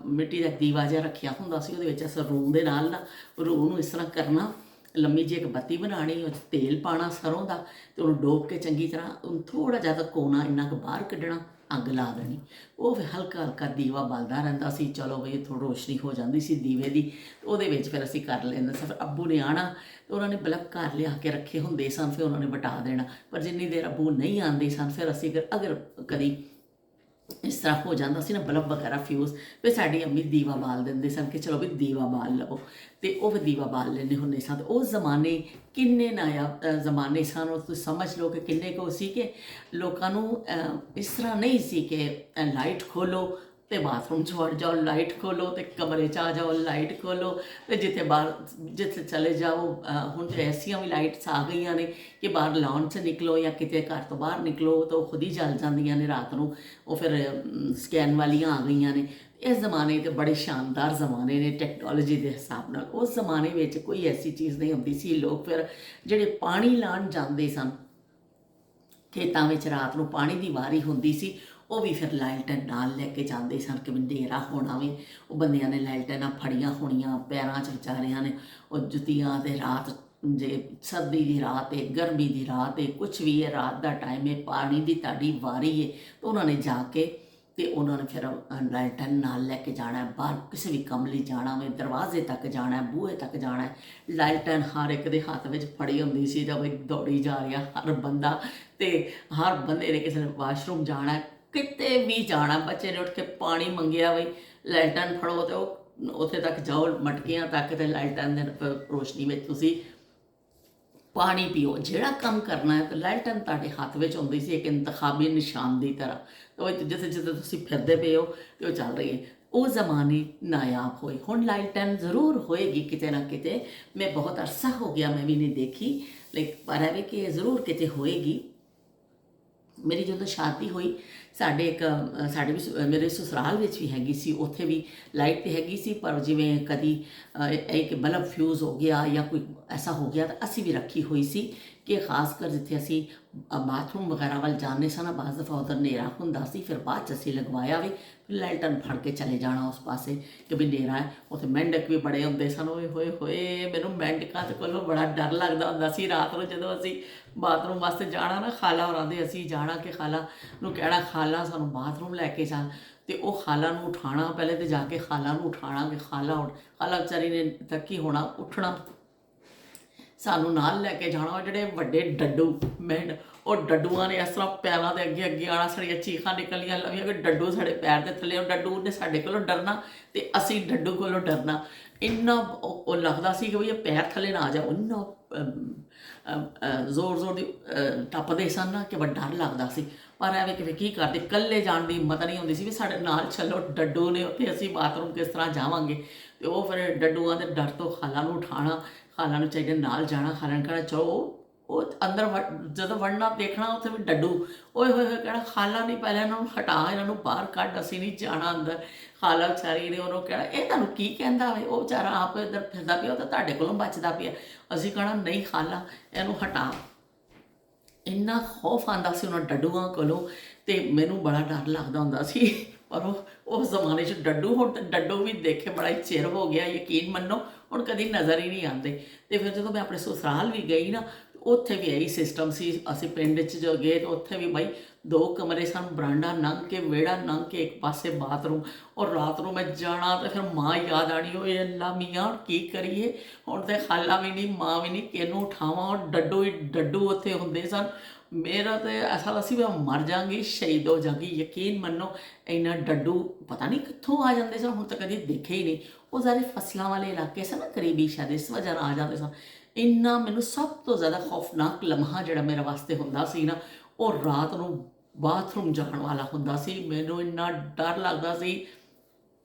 ਮਿੱਟੀ ਦਾ ਦੀਵਾ ਜਿਹਾ ਰੱਖਿਆ ਹੁੰਦਾ ਸੀ, ਉਹਦੇ ਵਿੱਚ ਅਸਾਂ ਰੂੰ ਦੇ ਨਾਲ ਨਾ ਰੂੰ ਨੂੰ ਇਸ ਤਰ੍ਹਾਂ ਕਰਨਾ, ਲੰਮੀ ਜਿਹੀ ਇੱਕ ਬੱਤੀ ਬਣਾਉਣੀ, ਉਹ 'ਚ ਤੇਲ ਪਾਉਣਾ ਸਰੋਂ ਦਾ, ਅਤੇ ਉਹਨੂੰ ਡੋਬ ਕੇ ਚੰਗੀ ਤਰ੍ਹਾਂ ਉਹਨੂੰ ਥੋੜ੍ਹਾ ਜਿਹਾ ਕੋਨਾ ਇੰਨਾ ਕੁ ਬਾਹਰ ਕੱਢਣਾ, ਅੱਗ ਲਾ ਦੇਣੀ। ਉਹ ਫਿਰ ਹਲਕਾ ਹਲਕਾ ਦੀਵਾ ਬਲਦਾ ਰਹਿੰਦਾ ਸੀ। ਚਲੋ ਬਈ ਥੋੜ੍ਹੀ ਰੋਸ਼ਨੀ ਹੋ ਜਾਂਦੀ ਸੀ ਦੀਵੇ ਦੀ, ਉਹਦੇ ਵਿੱਚ ਫਿਰ ਅਸੀਂ ਕਰ ਲੈਂਦੇ ਸੀ। ਫਿਰ ਅੱਬੂ ਨੇ ਆਉਣਾ ਅਤੇ ਉਹਨਾਂ ਨੇ ਬਲਬ ਘਰ ਲਿਆ ਕੇ ਰੱਖੇ ਹੁੰਦੇ ਸਨ, ਫਿਰ ਉਹਨਾਂ ਨੇ ਵਟਾ ਦੇਣਾ। ਪਰ ਜਿੰਨੀ ਦੇਰ ਅੱਬੂ ਨਹੀਂ ਆਉਂਦੇ ਸਨ, ਫਿਰ ਅਸੀਂ ਅਗਰ ਕਦੀ ਇਸ ਤਰ੍ਹਾਂ ਹੋ ਜਾਂਦਾ ਸੀ ਨਾ ਬਲਬ ਵਗੈਰਾ ਫਿਊਜ਼, ਫਿਰ ਸਾਡੀ ਅੰਮੀ ਦੀਵਾ ਬਾਲ ਦਿੰਦੇ ਸਨ ਕਿ ਚਲੋ ਵੀ ਦੀਵਾ ਬਾਲ ਲਵੋ, ਅਤੇ ਉਹ ਫਿਰ ਦੀਵਾ ਬਾਲ ਲੈਂਦੇ ਹੁੰਦੇ ਸਨ। ਅਤੇ ਉਸ ਜ਼ਮਾਨੇ ਕਿੰਨੇ ਨਾਯਾਬ ਜ਼ਮਾਨੇ ਸਨ, ਉਹ ਤੁਸੀਂ ਸਮਝ ਲਓ ਕਿ ਕਿੰਨੇ ਕੁ ਸੀ ਕਿ ਲੋਕਾਂ ਨੂੰ ਇਸ ਤਰ੍ਹਾਂ ਨਹੀਂ ਸੀ ਕਿ ਲਾਈਟ ਖੋਲ੍ਹੋ ਤੇ ਬਾਥਰੂਮ 'ਚ ਵੜ ਜਾਓ, ਲਾਈਟ ਖੋਲੋ, ਤੇ ਕਮਰੇ 'ਚ ਆ ਜਾਓ, ਲਾਈਟ ਖੋਲੋ, ਤੇ ਜਿੱਥੇ ਬਾਹਰ ਜਿੱਥੇ ਚਲੇ ਜਾਓ। ਹੁਣ ਤਾਂ ਐਸੀਆਂ ਵੀ ਲਾਈਟਸ ਆ ਗਈਆਂ ਨੇ ਕਿ ਬਾਹਰ ਲਾਉਣ 'ਚ ਨਿਕਲੋ ਜਾਂ ਕਿਤੇ ਘਰ ਤੋਂ ਬਾਹਰ ਨਿਕਲੋ ਤਾਂ ਉਹ ਖੁਦ ਹੀ ਜਲ ਜਾਂਦੀਆਂ ਨੇ ਰਾਤ ਨੂੰ। ਉਹ ਫਿਰ ਸਕੈਨ ਵਾਲੀਆਂ ਆ ਗਈਆਂ ਨੇ। ਇਸ ਜ਼ਮਾਨੇ ਤੇ ਬੜੇ ਸ਼ਾਨਦਾਰ ਜ਼ਮਾਨੇ ਨੇ ਟੈਕਨੋਲੋਜੀ ਦੇ ਹਿਸਾਬ ਨਾਲ। ਉਸ ਜ਼ਮਾਨੇ ਵਿੱਚ ਕੋਈ ਐਸੀ ਚੀਜ਼ ਨਹੀਂ ਹੁੰਦੀ ਸੀ। ਲੋਕ ਫਿਰ ਜਿਹੜੇ ਪਾਣੀ ਲਾਉਣ ਜਾਂਦੇ ਸਨ ਖੇਤਾਂ ਵਿੱਚ, ਰਾਤ ਨੂੰ ਪਾਣੀ ਦੀ ਵਾਰੀ ਹੁੰਦੀ ਸੀ, ਉਹ ਵੀ ਫਿਰ ਲਾਲਟਨ ਨਾਲ ਲੈ ਕੇ ਜਾਂਦੇ ਸਨ ਕਿ ਹਨੇਰਾ ਹੋਣਾ ਵੀ। ਉਹ ਬੰਦਿਆਂ ਨੇ ਲਾਲਟਨਾਂ ਫੜੀਆਂ ਹੋਣੀਆਂ, ਪੈਰਾਂ 'ਚ ਵਿਚਾਰਿਆਂ ਨੇ ਉਹ ਜੁੱਤੀਆਂ, ਤੇ ਰਾਤ ਜੇ ਸਰਦੀ ਦੀ ਰਾਤ ਹੈ, ਗਰਮੀ ਦੀ ਰਾਤ ਹੈ, ਕੁਛ ਵੀ ਹੈ, ਰਾਤ ਦਾ ਟਾਈਮ ਹੈ, ਪਾਣੀ ਦੀ ਤੁਹਾਡੀ ਵਾਰੀ ਹੈ, ਤਾਂ ਉਹਨਾਂ ਨੇ ਜਾ ਕੇ ਤੇ ਉਹਨਾਂ ਨੇ ਫਿਰ ਲਾਲਟਨ ਨਾਲ ਲੈ ਕੇ ਜਾਣਾ। ਬਾਹਰ ਕਿਸੇ ਵੀ ਕੰਮ ਲਈ ਜਾਣਾ ਹੋਵੇ, ਦਰਵਾਜ਼ੇ ਤੱਕ ਜਾਣਾ, ਬੂਹੇ ਤੱਕ ਜਾਣਾ, ਲਾਲਟਨ ਹਰ ਇੱਕ ਦੇ ਹੱਥ ਵਿੱਚ ਫੜੀ ਹੁੰਦੀ ਸੀ। ਜਦ ਕੋਈ ਦੌੜੀ ਜਾ ਰਿਹਾ ਹਰ ਬੰਦਾ, ਤੇ ਹਰ ਬੰਦੇ ਨੇ ਕਿਸੇ ਨੇ ਵਾਸ਼ਰੂਮ ਜਾਣਾ, ਕਿਤੇ ਵੀ ਜਾਣਾ, ਬੱਚੇ ਨੇ ਉੱਠ ਕੇ ਪਾਣੀ ਮੰਗਿਆ ਬਈ ਲਾਲਟਨ ਫੜੋ, ਤੇ ਉਹ ਉੱਥੇ ਤੱਕ ਜਾਓ ਮਟਕੀਆਂ ਤੱਕ, ਤੇ ਲਾਲਟਨ ਦੇ ਰੋਸ਼ਨੀ ਵਿੱਚ ਤੁਸੀਂ ਪਾਣੀ ਪੀਓ। ਜਿਹੜਾ ਕੰਮ ਕਰਨਾ ਹੈ ਤਾਂ ਲਾਲਟਨ ਤੁਹਾਡੇ ਹੱਥ ਵਿੱਚ ਹੁੰਦੀ ਸੀ, ਇੱਕ ਇੰਤਖਾਬੀ ਨਿਸ਼ਾਨ ਦੀ ਤਰ੍ਹਾਂ। ਉਹ ਜਿੱਥੇ ਜਿੱਥੇ ਤੁਸੀਂ ਫਿਰਦੇ ਪਏ ਹੋ ਤੇ ਉਹ ਚੱਲ ਰਹੀ ਹੈ। ਉਹ ਜ਼ਮਾਨੇ ਨਾਯਾਬ ਹੋਏ। ਹੁਣ ਲਾਲਟਨ ਜ਼ਰੂਰ ਹੋਏਗੀ ਕਿਤੇ ਨਾ ਕਿਤੇ। ਮੈਂ ਬਹੁਤ ਅਰਸਾ ਹੋ ਗਿਆ ਮੈਂ ਵੀ ਨਹੀਂ ਦੇਖੀ, ਲੇਕਿਨ ਪਰ ਇਹ ਵੀ ਕਿ ਜ਼ਰੂਰ ਕਿਤੇ ਹੋਏਗੀ। ਮੇਰੀ ਜਦੋਂ ਸ਼ਾਦੀ ਹੋਈ, ਸਾਡੇ ਇੱਕ ਸਾਡੇ ਵੀ ਮੇਰੇ ਸਸੁਰਾਲ ਵਿੱਚ ਵੀ ਹੈਗੀ ਸੀ, ਉੱਥੇ ਵੀ ਲਾਈਟ ਤਾਂ ਹੈਗੀ ਸੀ, ਪਰ ਜਿਵੇਂ ਕਦੀ ਇੱਕ ਬਲਬ ਫਿਊਜ਼ ਹੋ ਗਿਆ ਜਾਂ ਕੋਈ ਐਸਾ ਹੋ ਗਿਆ ਤਾਂ ਅਸੀਂ ਵੀ ਰੱਖੀ ਹੋਈ ਸੀ ਕਿ ਖਾਸ ਕਰ ਜਿੱਥੇ ਅਸੀਂ ਬਾਥਰੂਮ ਵਗੈਰਾ ਵੱਲ ਜਾਂਦੇ ਸਾਂ ਨਾ, ਬਾਜ਼ ਦਫਾ ਉੱਧਰ ਹਨੇਰਾ ਹੁੰਦਾ ਸੀ, ਫਿਰ ਬਾਅਦ 'ਚ ਅਸੀਂ ਲਗਵਾਇਆ ਵੀ, ਫਿਰ ਲਾਲਟਨ ਫੜ ਕੇ ਚਲੇ ਜਾਣਾ ਉਸ ਪਾਸੇ ਕਿ ਵੀ ਹਨੇਰਾ ਹੈ। ਉੱਥੇ ਮੈਂਡਕ ਵੀ ਬੜੇ ਹੁੰਦੇ ਸਨ। ਓਏ ਹੋਏ ਹੋਏ, ਮੈਨੂੰ ਮੈਂਡਕਾਂ ਦੇ ਕੋਲੋਂ ਬੜਾ ਡਰ ਲੱਗਦਾ ਹੁੰਦਾ ਸੀ ਰਾਤ ਨੂੰ ਜਦੋਂ ਅਸੀਂ ਬਾਥਰੂਮ ਵਾਸਤੇ ਜਾਣਾ ਨਾ। ਖਾਲਾ ਹੋਰਾਂ ਦੇ ਅਸੀਂ ਜਾਣਾ ਕਿ ਖਾਲਾ ਨੂੰ ਕਹਿਣਾ, ਖਾਲਾ ਸਾਨੂੰ ਬਾਥਰੂਮ ਲੈ ਕੇ ਚੱਲ, ਤੇ ਉਹ ਖਾਲਾ ਨੂੰ ਉਠਾਉਣਾ, ਪਹਿਲੇ ਤੇ ਜਾ ਕੇ ਖਾਲਾ ਨੂੰ ਉਠਾਉਣਾ ਕਿ ਖਾਲਾ ਉੱਠ। ਖਾਲਾ ਵਿਚਾਰੀ ਨੇ ਤੱਕੀ ਹੋਣਾ, ਉੱਠਣਾ, ਸਾਨੂੰ ਨਾਲ ਲੈ ਕੇ ਜਾਣਾ। ਉਹ ਜਿਹੜੇ ਵੱਡੇ ਡੱਡੂ ਮੈਂਡ, ਉਹ ਡੱਡੂਆਂ ਨੇ ਇਸ ਤਰ੍ਹਾਂ ਪੈਰਾਂ ਦੇ ਅੱਗੇ ਅੱਗੇ ਆਉਣਾ, ਸਾਡੀਆਂ ਚੀਖਾਂ ਨਿਕਲੀਆਂ ਲਵੀਆਂ ਕਿ ਡੱਡੂ ਸਾਡੇ ਪੈਰ ਦੇ ਥੱਲੇ। ਉਹ ਡੱਡੂ ਨੇ ਸਾਡੇ ਕੋਲੋਂ ਡਰਨਾ ਤੇ ਅਸੀਂ ਡੱਡੂ ਕੋਲੋਂ ਡਰਨਾ। ਇੰਨਾ ਉਹ ਲੱਗਦਾ ਸੀ ਕਿ ਵੀ ਇਹ ਪੈਰ ਥੱਲੇ ਨਾ ਆ ਜਾਓ। ਇੰਨਾ ਜ਼ੋਰ ਜ਼ੋਰ ਦੀ ਟੱਪਦੇ ਸਨ ਨਾ ਕਿ ਬੜਾ ਡਰ ਲੱਗਦਾ ਸੀ। ਪਰ ਐਵੇਂ ਕਿ ਕੀ ਕਰਦੇ, ਇਕੱਲੇ ਜਾਣ ਦੀ ਹਿੰਮਤ ਨਹੀਂ ਹੁੰਦੀ ਸੀ ਵੀ ਸਾਡੇ ਨਾਲ ਚੱਲੋ, ਡੱਡੂ ਨੇ ਉੱਥੇ, ਅਸੀਂ ਬਾਥਰੂਮ ਕਿਸ ਤਰ੍ਹਾਂ ਜਾਵਾਂਗੇ। ਅਤੇ ਉਹ ਫਿਰ ਡੱਡੂਆਂ ਦੇ ਡਰ ਤੋਂ ਖਾਲਾ ਨੂੰ ਉਠਾਉਣਾ, ਖਾਲਾ ਨੂੰ ਚਾਹੀਦਾ ਨਾਲ ਜਾਣਾ, ਖਾਲਾ ਨੂੰ ਕਹਿਣਾ ਚਲੋ। ਉਹ ਅੰਦਰ ਜਦੋਂ ਵੜਨਾ ਦੇਖਣਾ ਉੱਥੇ ਵੀ ਡੱਡੂ, ਓਏ ਹੋਏ ਹੋਏ ਕਹਿਣਾ, ਖਾਲਾ ਨਹੀਂ, ਪਹਿਲਾਂ ਇਹਨਾਂ ਨੂੰ ਹਟਾ, ਇਹਨਾਂ ਨੂੰ ਬਾਹਰ ਕੱਢ, ਅਸੀਂ ਨਹੀਂ ਜਾਣਾ ਅੰਦਰ। ਖਾਲਾ ਵਿਚਾਰੀ ਨੇ ਉਹਨੂੰ ਕਹਿਣਾ ਇਹ ਤੁਹਾਨੂੰ ਕੀ ਕਹਿੰਦਾ ਵੇ, ਉਹ ਵਿਚਾਰਾ ਆਪ ਇੱਧਰ ਫਿਰਦਾ ਪਿਆ, ਉਹ ਤਾਂ ਤੁਹਾਡੇ ਕੋਲੋਂ ਬਚਦਾ ਪਿਆ। ਅਸੀਂ ਕਹਿਣਾ ਨਹੀਂ ਖਾਲਾ, ਇਹਨੂੰ ਹਟਾ। ਇੰਨਾ ਖੌਫ ਆਉਂਦਾ ਸੀ ਉਹਨਾਂ ਡੱਡੂਆਂ ਕੋਲੋਂ, ਤੇ ਮੈਨੂੰ ਬੜਾ ਡਰ ਲੱਗਦਾ ਹੁੰਦਾ ਸੀ। ਪਰ ਉਹ ਉਸ ਜ਼ਮਾਨੇ 'ਚ ਡੱਡੂ, ਹੁਣ ਤਾਂ ਡੱਡੂ ਵੀ ਦੇਖੇ ਬੜਾ ਹੀ ਚਿਰ ਹੋ ਗਿਆ, ਯਕੀਨ ਮੰਨੋ ਹੁਣ ਕਦੀ ਨਜ਼ਰ ਹੀ ਨਹੀਂ ਆਉਂਦੇ। ਅਤੇ ਫਿਰ ਜਦੋਂ ਮੈਂ ਆਪਣੇ ਸਸੁਰਾਲ ਵੀ ਗਈ ਨਾ, ਉੱਥੇ ਵੀ ਇਹੀ ਸਿਸਟਮ ਸੀ। ਅਸੀਂ ਪਿੰਡ 'ਚ ਜੋ ਗਏ ਤਾਂ ਉੱਥੇ ਵੀ ਬਾਈ 2 ਕਮਰੇ ਸਨ, ਬਰਾਂਡਾ ਲੰਘ ਕੇ, ਵਿਹੜਾ ਲੰਘ ਕੇ, ਇੱਕ ਪਾਸੇ ਬਾਥਰੂਮ। ਔਰ ਰਾਤ ਨੂੰ ਮੈਂ ਜਾਣਾ ਤਾਂ ਫਿਰ ਮਾਂ ਯਾਦ ਆਉਣੀ, ਓਏ ਅੱਲਾ ਮੀਆਂ ਹੁਣ ਕੀ ਕਰੀਏ, ਹੁਣ ਤਾਂ ਖਾਲਾ ਵੀ ਨਹੀਂ, ਮਾਂ ਵੀ ਨਹੀਂ, ਕਿਹਨੂੰ ਉਠਾਵਾਂ। ਔਰ ਡੱਡੂ ਹੀ ਡੱਡੂ ਉੱਥੇ ਹੁੰਦੇ ਸਨ। ਮੇਰਾ ਤਾਂ ਐਸਾ ਸੀ ਵੀ ਮੈਂ ਮਰ ਜਾਵਾਂਗੀ, ਸ਼ਹੀਦ ਹੋ ਜਾਵਾਂਗੀ। ਯਕੀਨ ਮੰਨੋ ਇੰਨਾ ਡੱਡੂ ਪਤਾ ਨਹੀਂ ਕਿੱਥੋਂ ਆ ਜਾਂਦੇ ਸਨ, ਹੁਣ ਤਾਂ ਕਦੀ ਦੇਖੇ ਹੀ ਨਹੀਂ। ਉਹ ਸਾਰੇ ਫਸਲਾਂ ਵਾਲੇ ਇਲਾਕੇ ਸਨ ਨਾ ਕਰੀਬੀ, ਸ਼ਾਇਦ ਇਸ ਵਜ੍ਹਾ ਨਾਲ ਆ ਜਾਂਦੇ ਸਨ। ਇੰਨਾ ਮੈਨੂੰ ਸਭ ਤੋਂ ਜ਼ਿਆਦਾ ਖੌਫਨਾਕ ਲਮਹਾ ਜਿਹੜਾ ਮੇਰੇ ਵਾਸਤੇ ਹੁੰਦਾ ਸੀ ਨਾ, ਉਹ ਰਾਤ ਨੂੰ ਬਾਥਰੂਮ ਜਾਣ ਵਾਲਾ ਹੁੰਦਾ ਸੀ। ਮੈਨੂੰ ਇੰਨਾ ਡਰ ਲੱਗਦਾ ਸੀ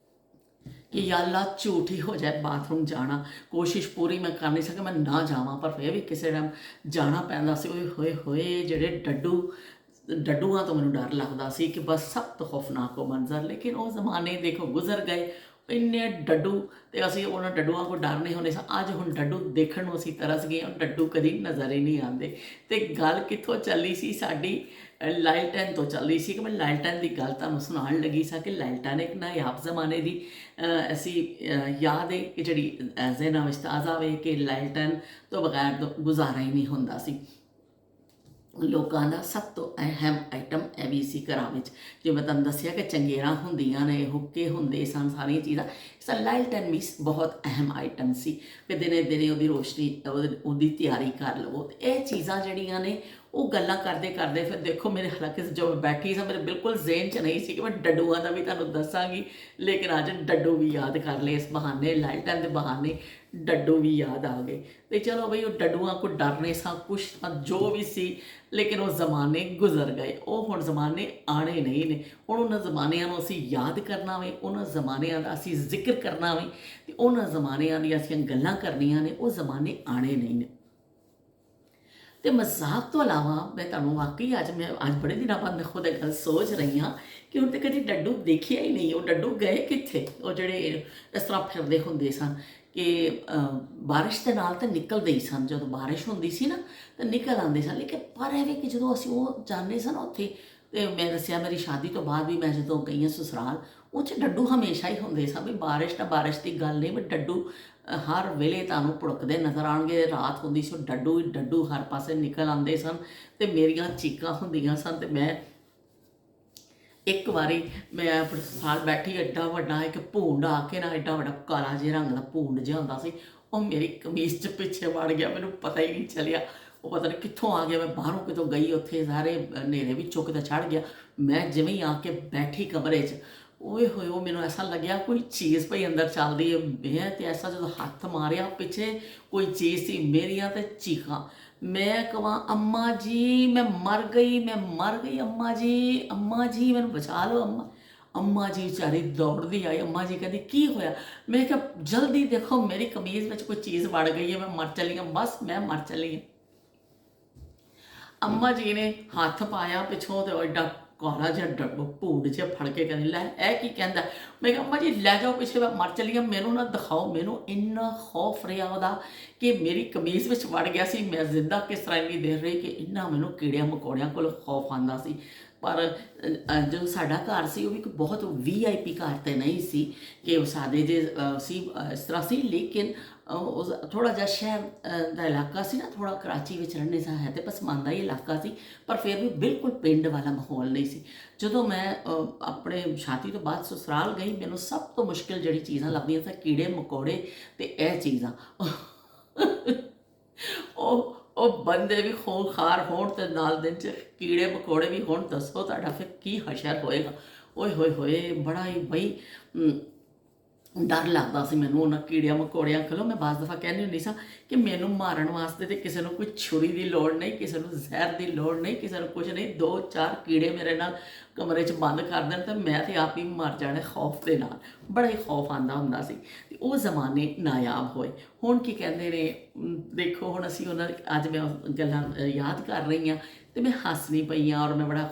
ਕਿ ਯਾ ਅੱਲਾ ਝੂਠ ਹੀ ਹੋ ਜਾਏ ਬਾਥਰੂਮ ਜਾਣਾ। ਕੋਸ਼ਿਸ਼ ਪੂਰੀ ਮੈਂ ਕਰ ਨਹੀਂ ਸਕੀ ਮੈਂ ਨਾ ਜਾਵਾਂ, ਪਰ ਫਿਰ ਵੀ ਕਿਸੇ ਟਾਈਮ ਜਾਣਾ ਪੈਂਦਾ ਸੀ। ਓਏ ਹੋਏ ਹੋਏ, ਜਿਹੜੇ ਡੱਡੂਆਂ ਤੋਂ ਮੈਨੂੰ ਡਰ ਲੱਗਦਾ ਸੀ ਕਿ ਬਸ ਸਭ ਤੋਂ ਖੌਫਨਾਕ ਉਹ ਮੰਜ਼ਰ। ਲੇਕਿਨ ਉਹ ਜ਼ਮਾਨੇ ਦੇਖੋ ਗੁਜ਼ਰ ਗਏ, ਇੰਨੇ ਡੱਡੂ, ਤੇ ਅਸੀਂ ਉਹਨਾਂ ਡੱਡੂਆਂ ਕੋਲ ਡਰ ਨਹੀਂ ਹੁੰਦੇ ਸਾਂ। ਅੱਜ ਹੁਣ ਡੱਡੂ ਦੇਖਣ ਨੂੰ ਅਸੀਂ ਤਰਸ ਗਏ, ਡੱਡੂ ਕਦੀ ਨਜ਼ਰ ਹੀ ਨਹੀਂ ਆਉਂਦੇ। ਅਤੇ ਗੱਲ ਕਿੱਥੋਂ ਚੱਲੀ ਸੀ ਸਾਡੀ, ਲਾਲਟਨ ਤੋਂ ਚੱਲੀ ਸੀ ਕਿ ਮੈਂ ਲਾਲਟਨ ਦੀ ਗੱਲ ਤੁਹਾਨੂੰ ਸੁਣਾਉਣ ਲੱਗੀ ਸਾਂ ਕਿ ਲਾਲਟਨ ਇੱਕ ਨਾਯਾਬ ਜ਼ਮਾਨੇ ਦੀ ਅਸੀਂ ਯਾਦ ਹੈ ਕਿ ਜਿਹੜੀ ਜ਼ਿਹਨਾਂ ਵਿੱਚ ਤਾਜ਼ਾ ਵੇ ਕਿ ਲਾਲਟਨ ਤੋਂ ਬਗੈਰ ਗੁਜ਼ਾਰਾ ਹੀ ਨਹੀਂ ਹੁੰਦਾ ਸੀ। ਲੋਕਾਂ ਦਾ ਸਭ ਤੋਂ ਅਹਿਮ ਆਈਟਮ ਇਹ ਵੀ ਸੀ ਘਰਾਂ ਵਿੱਚ, ਜਿਵੇਂ ਮੈਂ ਤੁਹਾਨੂੰ ਦੱਸਿਆ ਕਿ ਚੰਗੇਰਾਂ ਹੁੰਦੀਆਂ ਨੇ, ਹੁੱਕੇ ਹੁੰਦੇ ਸਨ, ਸਾਰੀਆਂ ਚੀਜ਼ਾਂ। ਸੋ ਲਾਲਟਨ ਵੀ ਬਹੁਤ ਅਹਿਮ ਆਈਟਮ ਸੀ ਕਿ ਦਿਨੇ ਦਿਨੇ ਉਹਦੀ ਰੋਸ਼ਨੀ, ਉਹਦੀ ਤਿਆਰੀ ਕਰ ਲਵੋ। ਅਤੇ ਇਹ ਚੀਜ਼ਾਂ ਜਿਹੜੀਆਂ ਨੇ ਉਹ ਗੱਲਾਂ ਕਰਦੇ ਕਰਦੇ ਫਿਰ ਦੇਖੋ ਮੇਰੇ, ਹਾਲਾਂਕਿ ਜੋ ਮੈਂ ਬੈਠੀ ਸਾਂ ਮੇਰੇ ਬਿਲਕੁਲ ਜ਼ੇਨ 'ਚ ਨਹੀਂ ਸੀ ਕਿ ਮੈਂ ਡੱਡੂਆਂ ਦਾ ਵੀ ਤੁਹਾਨੂੰ ਦੱਸਾਂਗੀ, ਲੇਕਿਨ ਅੱਜ ਡੱਡੂ ਵੀ ਯਾਦ ਕਰ ਲਏ ਇਸ ਬਹਾਨੇ, ਲਾਲਟਨ ਦੇ ਬਹਾਨੇ ਡੱਡੂ ਵੀ ਯਾਦ ਆ ਗਏ। ਤੇ ਚਲੋ ਬਈ, ਉਹ ਡੱਡੂਆਂ ਕੋ ਡਰ ਨਹੀਂ ਸਾਂ, ਕੁਛ ਜੋ ਵੀ ਸੀ, ਲੇਕਿਨ ਉਹ ਜ਼ਮਾਨੇ ਗੁਜ਼ਰ ਗਏ, ਉਹ ਹੁਣ ਜ਼ਮਾਨੇ ਆਣੇ ਨਹੀਂ ਨੇ। ਹੁਣ ਉਹਨਾਂ ਜ਼ਮਾਨਿਆਂ ਨੂੰ ਅਸੀਂ ਯਾਦ ਕਰਨਾ ਵੇ, ਉਹਨਾਂ ਜ਼ਮਾਨਿਆਂ ਦਾ ਅਸੀਂ ਜ਼ਿਕਰ ਕਰਨਾ ਵੇ, ਤੇ ਉਹਨਾਂ ਜ਼ਮਾਨਿਆਂ ਦੀਆਂ ਅਸੀਂ ਗੱਲਾਂ ਕਰਨੀਆਂ ਨੇ, ਉਹ ਜ਼ਮਾਨੇ ਆਣੇ ਨਹੀਂ ਨੇ। ਤੇ ਮਜ਼ਾਕ ਤੋਂ ਇਲਾਵਾ ਮੈਂ ਤੁਹਾਨੂੰ ਵਾਕਈ ਅੱਜ ਬੜੇ ਦਿਨਾਂ ਬਾਅਦ ਮੈਂ ਖੁਦ ਇਹ ਗੱਲ ਸੋਚ ਰਹੀ ਹਾਂ ਕਿ ਹੁਣ ਤੇ ਕਦੀ ਡੱਡੂ ਦੇਖਿਆ ਹੀ ਨਹੀਂ। ਉਹ ਡੱਡੂ ਗਏ ਕਿੱਥੇ? ਉਹ ਜਿਹੜੇ ਇਸ ਤਰ੍ਹਾਂ ਫਿਰਦੇ ਹੁੰਦੇ ਸਨ ਕਿ ਬਾਰਿਸ਼ ਦੇ ਨਾਲ ਤਾਂ ਨਿਕਲਦੇ ਹੀ ਸਨ, ਜਦੋਂ ਬਾਰਿਸ਼ ਹੁੰਦੀ ਸੀ ਨਾ ਤਾਂ ਨਿਕਲ ਆਉਂਦੇ ਸਨ। ਲੇਕਿਨ ਪਰ ਇਹ ਵੀ ਕਿ ਜਦੋਂ ਅਸੀਂ ਉਹ ਜਾਂਦੇ ਸਨ ਉੱਥੇ, ਤੇ ਮੈਂ ਦੱਸਿਆ ਮੇਰੀ ਸ਼ਾਦੀ ਤੋਂ ਬਾਅਦ ਵੀ ਮੈਂ ਜਦੋਂ ਗਈ ਹਾਂ ਸਸੁਰਾਲ, ਉਹ 'ਚ ਡੱਡੂ ਹਮੇਸ਼ਾ ਹੀ ਹੁੰਦੇ ਸਨ। ਵੀ ਬਾਰਿਸ਼ ਤਾਂ ਬਾਰਿਸ਼ ਦੀ ਗੱਲ ਨਹੀਂ, ਵੀ ਡੱਡੂ ਹਰ ਵੇਲੇ ਤੁਹਾਨੂੰ ਭੁੜਕਦੇ ਨਜ਼ਰ ਆਉਣਗੇ। ਰਾਤ ਹੁੰਦੀ ਸੀ, ਡੱਡੂ ਹੀ ਡੱਡੂ ਹਰ ਪਾਸੇ ਨਿਕਲ ਆਉਂਦੇ ਸਨ ਤੇ ਮੇਰੀਆਂ ਚੀਕਾਂ ਹੁੰਦੀਆਂ ਸਨ। ਤੇ ਮੈਂ ਇੱਕ ਵਾਰੀ ਮੈਂ ਆਪਣੇ ਸਾਲ ਬੈਠੀ, ਐਡਾ ਵੱਡਾ ਇੱਕ ਭੂੰਡ ਆ ਕੇ ਨਾ, ਐਡਾ ਵੱਡਾ ਕਾਲਾ ਜਿਹਾ ਰੰਗ ਦਾ ਭੂੰਡ ਜਿਹਾ ਹੁੰਦਾ ਸੀ, ਉਹ ਮੇਰੀ ਕਮੀਜ਼ 'ਚ ਪਿੱਛੇ ਵੜ ਗਿਆ, ਮੈਨੂੰ ਪਤਾ ਹੀ ਨਹੀਂ ਚੱਲਿਆ। ਉਹ ਪਤਾ ਨਹੀਂ ਕਿੱਥੋਂ ਆ ਗਿਆ, ਮੈਂ ਬਾਹਰੋਂ ਕਿਤੋਂ ਗਈ, ਉੱਥੇ ਸਾਰੇ ਹਨੇਰੇ ਵਿੱਚੋਂ ਕਿਤੇ ਚੜ੍ਹ ਗਿਆ। ਮੈਂ ਜਿਵੇਂ ਹੀ ਆ ਕੇ ਬੈਠੀ ਕਮਰੇ 'ਚ, ਓਏ ਹੋਏ, ਉਹ ਮੈਨੂੰ ਐਸਾ ਲੱਗਿਆ ਕੋਈ ਚੀਜ਼ ਪਈ ਅੰਦਰ ਚੱਲਦੀ ਹੈ। ਮੈਂ ਤੇ ਐਸਾ ਜਦੋਂ ਹੱਥ ਮਾਰਿਆ ਪਿੱਛੇ ਕੋਈ ਚੀਜ਼ ਸੀ, ਮੇਰੀਆਂ ਤੇ ਚੀਕਾਂ। ਮੈਂ ਕਹਾਂ ਅੰਮਾ ਜੀ ਮੈਂ ਮਰ ਗਈ, ਮੈਂ ਮਰ ਗਈ, ਅੰਮਾ ਜੀ, ਅੰਮਾ ਜੀ ਮੈਨੂੰ ਬਚਾ ਲਓ, ਅੰਮਾ। ਅੰਮਾ ਜੀ ਵਿਚਾਰੀ ਦੌੜਦੀ ਆਈ। ਅੰਮਾ ਜੀ ਕਹਿੰਦੀ ਕੀ ਹੋਇਆ? ਮੈਂ ਕਿਹਾ ਜਲਦੀ ਦੇਖੋ ਮੇਰੀ ਕਮੀਜ਼ ਵਿੱਚ ਕੋਈ ਚੀਜ਼ ਵੜ ਗਈ ਹੈ, ਮੈਂ ਮਰ ਚੱਲੀ ਹਾਂ, ਬਸ ਮੈਂ ਮਰ ਚੱਲੀ ਹਾਂ। ਅੰਮਾ ਜੀ ਨੇ ਹੱਥ ਪਾਇਆ ਪਿੱਛੋਂ, ਤੇ ਐਡਾ ਕਾਲਾ ਜਿਹਾ ਭੂੰਡ ਜਿਹਾ ਫੜ ਕੇ ਕਹਿੰਦੀ ਲੈ ਇਹ ਕੀ ਕਹਿੰਦਾ? ਮੈਂ ਕਿਹਾ ਅੰਮਾ ਜੀ ਲੈ ਜਾਓ ਪਿੱਛੇ, ਮੈਂ ਮਰ ਚੱਲੀ ਹਾਂ, ਮੈਨੂੰ ਨਾ ਦਿਖਾਓ। ਮੈਨੂੰ ਇੰਨਾ ਖੌਫ ਰਿਹਾ ਉਹਦਾ ਕਿ ਮੇਰੀ ਕਮੀਜ਼ ਵਿੱਚ ਵੜ ਗਿਆ ਸੀ। ਮੈਂ ਜ਼ਿੰਦਾ ਕਿਸ ਤਰ੍ਹਾਂ ਇੰਨੀ ਦੇਰ ਰਹੀ ਕਿ ਇੰਨਾ ਮੈਨੂੰ ਕੀੜਿਆਂ ਮਕੌੜਿਆਂ ਕੋਲ ਖੌਫ ਆਉਂਦਾ ਸੀ। ਪਰ ਜੋ ਸਾਡਾ ਘਰ ਸੀ ਉਹ ਵੀ ਬਹੁਤ VIP ਘਰ ਤਾਂ ਨਹੀਂ ਸੀ ਕਿ ਉਹ ਸਾਦੇ ਜੇ ਸੀ, ਇਸ ਤਰ੍ਹਾਂ ਸੀ। ਲੇਕਿਨ ਉਹ ਥੋੜ੍ਹਾ ਜਿਹਾ ਸ਼ਹਿਰ ਦਾ ਇਲਾਕਾ ਸੀ ਨਾ, ਥੋੜ੍ਹਾ ਕਰਾਚੀ ਵਿੱਚ ਰਹਿਣੇ ਦਾ ਹੈ, ਅਤੇ ਪਸਮਾਨਦਾ ਹੀ ਇਲਾਕਾ ਸੀ, ਪਰ ਫਿਰ ਵੀ ਬਿਲਕੁਲ ਪਿੰਡ ਵਾਲਾ ਮਾਹੌਲ ਨਹੀਂ ਸੀ। ਜਦੋਂ ਮੈਂ ਆਪਣੇ ਸ਼ਾਦੀ ਤੋਂ ਬਾਅਦ ਸਸੁਰਾਲ ਗਈ, ਮੈਨੂੰ ਸਭ ਤੋਂ ਮੁਸ਼ਕਿਲ ਜਿਹੜੀ ਚੀਜ਼ਾਂ ਲੱਭਦੀਆਂ ਸੀ, ਕੀੜੇ ਮਕੌੜੇ ਅਤੇ ਇਹ ਚੀਜ਼ਾਂ। ਉਹ ਬੰਦੇ ਵੀ ਖੂੰਖਾਰ ਹੋਣ ਤੇ ਨਾਲ ਦਿਨ 'ਚ ਕੀੜੇ ਮਕੌੜੇ ਵੀ ਹੋਣ, ਦੱਸੋ ਤੁਹਾਡਾ ਫਿਰ ਕੀ ਹਸ਼ਰ ਹੋਏਗਾ। ਓਏ ਹੋਏ ਹੋਏ, ਬੜਾ ਹੀ ਬਈ ਡਰ ਲੱਗਦਾ ਸੀ ਮੈਨੂੰ ਉਹਨਾਂ ਕੀੜਿਆਂ ਮਕੌੜਿਆਂ ਕੋਲੋਂ। ਮੈਂ ਬਾਜ਼ ਦਫਾ ਕਹਿੰਦੀ ਹੁੰਦੀ ਸਾਂ ਕਿ ਮੈਨੂੰ ਮਾਰਨ ਵਾਸਤੇ ਤੇ ਕਿਸੇ ਨੂੰ ਕੋਈ ਛੁਰੀ ਦੀ ਲੋੜ ਨਹੀਂ, ਕਿਸੇ ਨੂੰ ਜ਼ਹਿਰ ਦੀ ਲੋੜ ਨਹੀਂ, ਕਿਸੇ ਨੂੰ ਕੁਝ ਨਹੀਂ। 2-4 ਕੀੜੇ ਮੇਰੇ ਨਾਲ ਕਮਰੇ 'ਚ ਬੰਦ ਕਰ ਦੇਣ ਤਾਂ ਮੈਂ ਤੇ ਆਪ ਹੀ ਮਰ ਜਾਣਾ ਖੌਫ ਦੇ ਨਾਲ। ਬੜਾ ਹੀ ਖੌਫ ਆਉਂਦਾ ਹੁੰਦਾ ਸੀ। ਤੇ ਉਹ ਜ਼ਮਾਨੇ ਨਾਯਾਬ ਹੋਏ। ਹੁਣ ਕੀ ਕਹਿੰਦੇ ਨੇ, ਦੇਖੋ ਹੁਣ ਅਸੀਂ ਉਹਨਾਂ ਅੱਜ ਮੈਂ ਗੱਲਾਂ ਯਾਦ ਕਰ ਰਹੀ ਹਾਂ ਤੇ ਮੈਂ ਹੱਸਣੀ ਪਈ ਹਾਂ, ਔਰ ਮੈਂ ਬੜਾ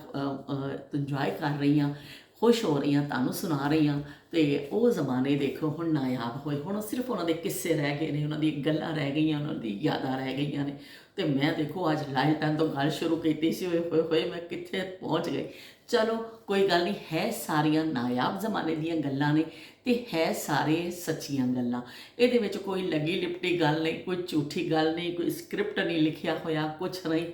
ਇੰਜੋਏ ਕਰ ਰਹੀ ਹਾਂ, ਖੁਸ਼ ਹੋ ਰਹੀ ਹਾਂ, ਤੁਹਾਨੂੰ ਸੁਣਾ ਰਹੀ ਹਾਂ। ਤੇ ਉਹ ਜ਼ਮਾਨੇ ਦੇਖੋ ਹੁਣ ਨਾਯਾਬ ਹੋਏ। ਹੁਣ ਸਿਰਫ ਉਹਨਾਂ ਦੇ ਕਿੱਸੇ ਰਹਿ ਗਏ ਨੇ, ਉਹਨਾਂ ਦੀ ਗੱਲਾਂ ਰਹਿ ਗਈਆਂ, ਉਹਨਾਂ ਦੀ ਯਾਦਾਂ ਰਹਿ ਗਈਆਂ ਨੇ। ਤੇ ਮੈਂ ਦੇਖੋ ਅੱਜ ਲਾਲਟਨ ਤੋਂ ਗੱਲ ਸ਼ੁਰੂ ਕੀਤੀ ਸੀ, ਹੋਏ ਹੋਏ ਮੈਂ ਕਿੱਥੇ ਪਹੁੰਚ ਗਈ। ਚਲੋ ਕੋਈ ਗੱਲ ਨਹੀਂ, ਹੈ ਸਾਰੀਆਂ ਨਾਯਾਬ ਜ਼ਮਾਨੇ ਦੀਆਂ ਗੱਲਾਂ ਨੇ ਤੇ ਹੈ ਸਾਰੇ ਸੱਚੀਆਂ ਗੱਲਾਂ। ਇਹਦੇ ਵਿੱਚ ਕੋਈ ਲੱਗੀ ਲਿਪਟੀ ਗੱਲ ਨਹੀਂ, ਕੋਈ ਝੂਠੀ ਗੱਲ ਨਹੀਂ, ਕੋਈ ਸਕ੍ਰਿਪਟ ਨਹੀਂ ਲਿਖਿਆ ਹੋਇਆ, ਕੁਛ ਨਹੀਂ।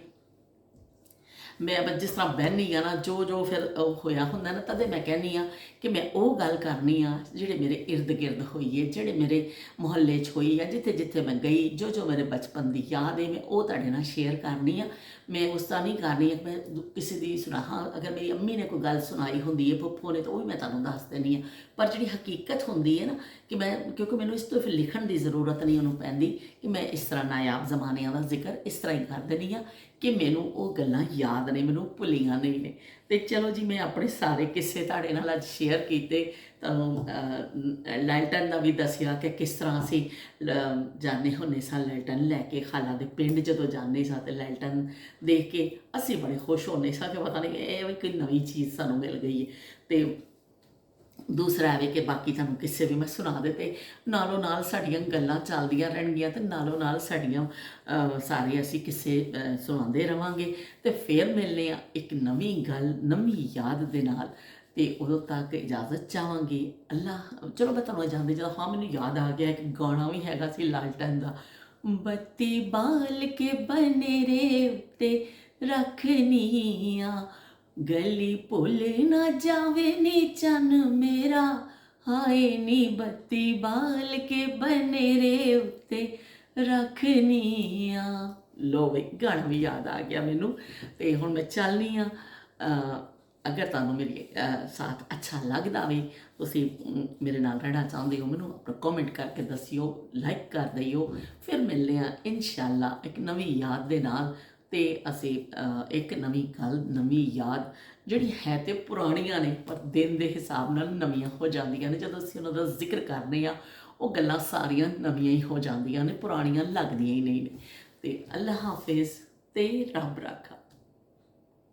ਮੈਂ ਜਿਸ ਤਰ੍ਹਾਂ ਬਹਿੰਦੀ ਹਾਂ ਨਾ, ਜੋ ਫਿਰ ਉਹ ਹੋਇਆ ਹੁੰਦਾ ਨਾ, ਤਦੇ ਮੈਂ ਕਹਿੰਦੀ ਹਾਂ ਕਿ ਮੈਂ ਉਹ ਗੱਲ ਕਰਨੀ ਆ ਜਿਹੜੇ ਮੇਰੇ ਇਰਦ ਗਿਰਦ ਹੋਈ ਹੈ, ਜਿਹੜੇ ਮੇਰੇ ਮੁਹੱਲੇ 'ਚ ਹੋਈ ਹੈ, ਜਿੱਥੇ ਜਿੱਥੇ ਮੈਂ ਗਈ, ਜੋ ਮੇਰੇ ਬਚਪਨ ਦੀ ਯਾਦ ਹੈ, ਮੈਂ ਉਹ ਤੁਹਾਡੇ ਨਾਲ ਸ਼ੇਅਰ ਕਰਨੀ ਆ। ਮੈਂ ਉਸ ਤਰ੍ਹਾਂ ਨਹੀਂ ਕਰਨੀ ਹੈ ਮੈਂ ਕਿਸੇ ਦੀ ਸੁਣਾ। ਹਾਂ, ਅਗਰ ਮੇਰੀ ਅੰਮੀ ਨੇ ਕੋਈ ਗੱਲ ਸੁਣਾਈ ਹੁੰਦੀ ਹੈ, ਫੁੱਫੋ ਨੇ, ਤਾਂ ਉਹ ਵੀ ਮੈਂ ਤੁਹਾਨੂੰ ਦੱਸ ਦੇਣੀ ਆ। ਪਰ ਜਿਹੜੀ ਹਕੀਕਤ ਹੁੰਦੀ ਹੈ ਨਾ, ਕਿ ਮੈਂ, ਕਿਉਂਕਿ ਮੈਨੂੰ ਇਸ ਤੋਂ ਫਿਰ ਲਿਖਣ ਦੀ ਜ਼ਰੂਰਤ ਨਹੀਂ ਉਹਨੂੰ ਪੈਂਦੀ, ਕਿ ਮੈਂ ਇਸ ਤਰ੍ਹਾਂ ਨਾਯਾਬ ਜ਼ਮਾਨਿਆਂ ਦਾ ਜ਼ਿਕਰ ਇਸ ਤਰ੍ਹਾਂ ਹੀ ਕਰ ਦੇਣੀ ਆ ਕਿ ਮੈਨੂੰ ਉਹ ਗੱਲਾਂ ਯਾਦ ਨੇ, ਮੈਨੂੰ ਭੁੱਲੀਆਂ ਨਹੀਂ ਨੇ। ਤੇ ਚਲੋ ਜੀ, ਮੈਂ ਆਪਣੇ ਸਾਰੇ ਕਿੱਸੇ ਤੁਹਾਡੇ ਨਾਲ ਅੱਜ ਸ਼ੇਅਰ ਕੀਤੇ। ਤੁਹਾਨੂੰ ਲਾਲਟਨ ਦਾ ਵੀ ਦੱਸਿਆ ਕਿ ਕਿਸ ਤਰ੍ਹਾਂ ਅਸੀਂ ਜਾਂਦੇ ਹੁੰਦੇ ਸਾਂ ਲਾਲਟਨ ਲੈ ਕੇ। ਖਾਲਾ ਦੇ ਪਿੰਡ ਜਦੋਂ ਜਾਂਦੇ ਸਾਂ ਤੇ ਲਾਲਟਨ ਦੇਖ ਕੇ ਅਸੀਂ ਬੜੇ ਖੁਸ਼ ਹੁੰਦੇ ਸਾਂ ਕਿ ਪਤਾ ਨਹੀਂ ਇਹ ਵੀ ਕੋਈ ਨਵੀਂ ਚੀਜ਼ ਸਾਨੂੰ ਮਿਲ ਗਈ ਹੈ। ਤੇ ਦੂਸਰਾ ਹੈ ਕਿ ਬਾਕੀ ਤੁਹਾਨੂੰ ਕਿਸੇ ਵੀ ਮੈਂ ਸੁਣਾ ਦਿੱਤੇ, ਨਾਲੋਂ ਨਾਲ ਸਾਡੀਆਂ ਗੱਲਾਂ ਚੱਲਦੀਆਂ ਰਹਿਣਗੀਆਂ ਤੇ ਨਾਲੋਂ ਨਾਲ ਸਾਡੀਆਂ ਸਾਰੇ ਅਸੀਂ ਕਿਸੇ ਸੁਣਾਉਂਦੇ ਰਹਾਂਗੇ। ਤੇ ਫਿਰ ਮਿਲਨੇ ਆ ਇੱਕ ਨਵੀਂ ਗੱਲ, ਨਵੀਂ ਯਾਦ ਦੇ ਨਾਲ। ਤੇ ਉਦੋਂ ਤੱਕ ਇਜਾਜ਼ਤ ਚਾਹਾਂਗੀ। ਚਲੋ ਮੈਂ ਤੁਹਾਨੂੰ ਜਾਂਦੇ ਜਦੋਂ, ਹਾਂ ਮੈਨੂੰ ਯਾਦ ਆ ਗਿਆ ਇੱਕ ਗਾਣਾ ਵੀ ਹੈਗਾ ਸੀ ਲਾਲਟਨ ਦਾ, ਬੱਤੀ ਬਾਲ ਕੇ ਬਨੇਰੇ ਉੱਤੇ ਰੱਖਨੀ ਆ, ਗਲੀ ਭੁੱਲ ਨਾ ਜਾਵੇ ਨੀ ਚੰਨ ਮੇਰਾ, ਹਾਏ ਨੀ ਬੱਤੀ ਬਾਲ ਕੇ ਬਨੇਰੇ ਉੱਤੇ ਰੱਖਨੀ ਆ। ਲੋ ਬਈ ਗਾਣਾ ਵੀ ਯਾਦ ਆ ਗਿਆ ਮੈਨੂੰ। ਤੇ ਹੁਣ ਮੈਂ ਚੱਲਨੀ ਆ। ਅਗਰ ਤੁਹਾਨੂੰ ਮੇਰੀ ਸਾਥ ਅੱਛਾ ਲੱਗਦਾ ਵੇ, ਤੁਸੀਂ ਮੇਰੇ ਨਾਲ ਰਹਿਣਾ ਚਾਹੁੰਦੇ ਹੋ, ਮੈਨੂੰ ਆਪਣਾ ਕਮੈਂਟ ਕਰਕੇ ਦੱਸਿਓ, ਲਾਈਕ ਕਰ ਦਿਓ। ਫਿਰ ਮਿਲਦੇ ਹਾਂ ਇਨਸ਼ਾਅੱਲਾ ਇੱਕ ਨਵੀਂ ਯਾਦ ਦੇ ਨਾਲ। ਤੇ ਅਸੀਂ ਇੱਕ ਨਵੀਂ ਗੱਲ, ਨਵੀਂ ਯਾਦ ਜਿਹੜੀ ਹੈ ਤੇ ਪੁਰਾਣੀਆਂ ਨੇ, ਪਰ ਦਿਨ ਦੇ ਹਿਸਾਬ ਨਾਲ ਨਵੀਆਂ ਹੋ ਜਾਂਦੀਆਂ ਨੇ। ਜਦੋਂ ਅਸੀਂ ਉਹਨਾਂ ਦਾ ਜ਼ਿਕਰ ਕਰਦੇ ਹਾਂ, ਉਹ ਗੱਲਾਂ ਸਾਰੀਆਂ ਨਵੀਆਂ ਹੀ ਹੋ ਜਾਂਦੀਆਂ ਨੇ, ਪੁਰਾਣੀਆਂ ਲੱਗਦੀਆਂ ਹੀ ਨਹੀਂ ਨੇ। ਤੇ ਅੱਲਾ ਹਾਫਿਜ਼ ਤੇ ਰੱਬ ਰਾਖਾ।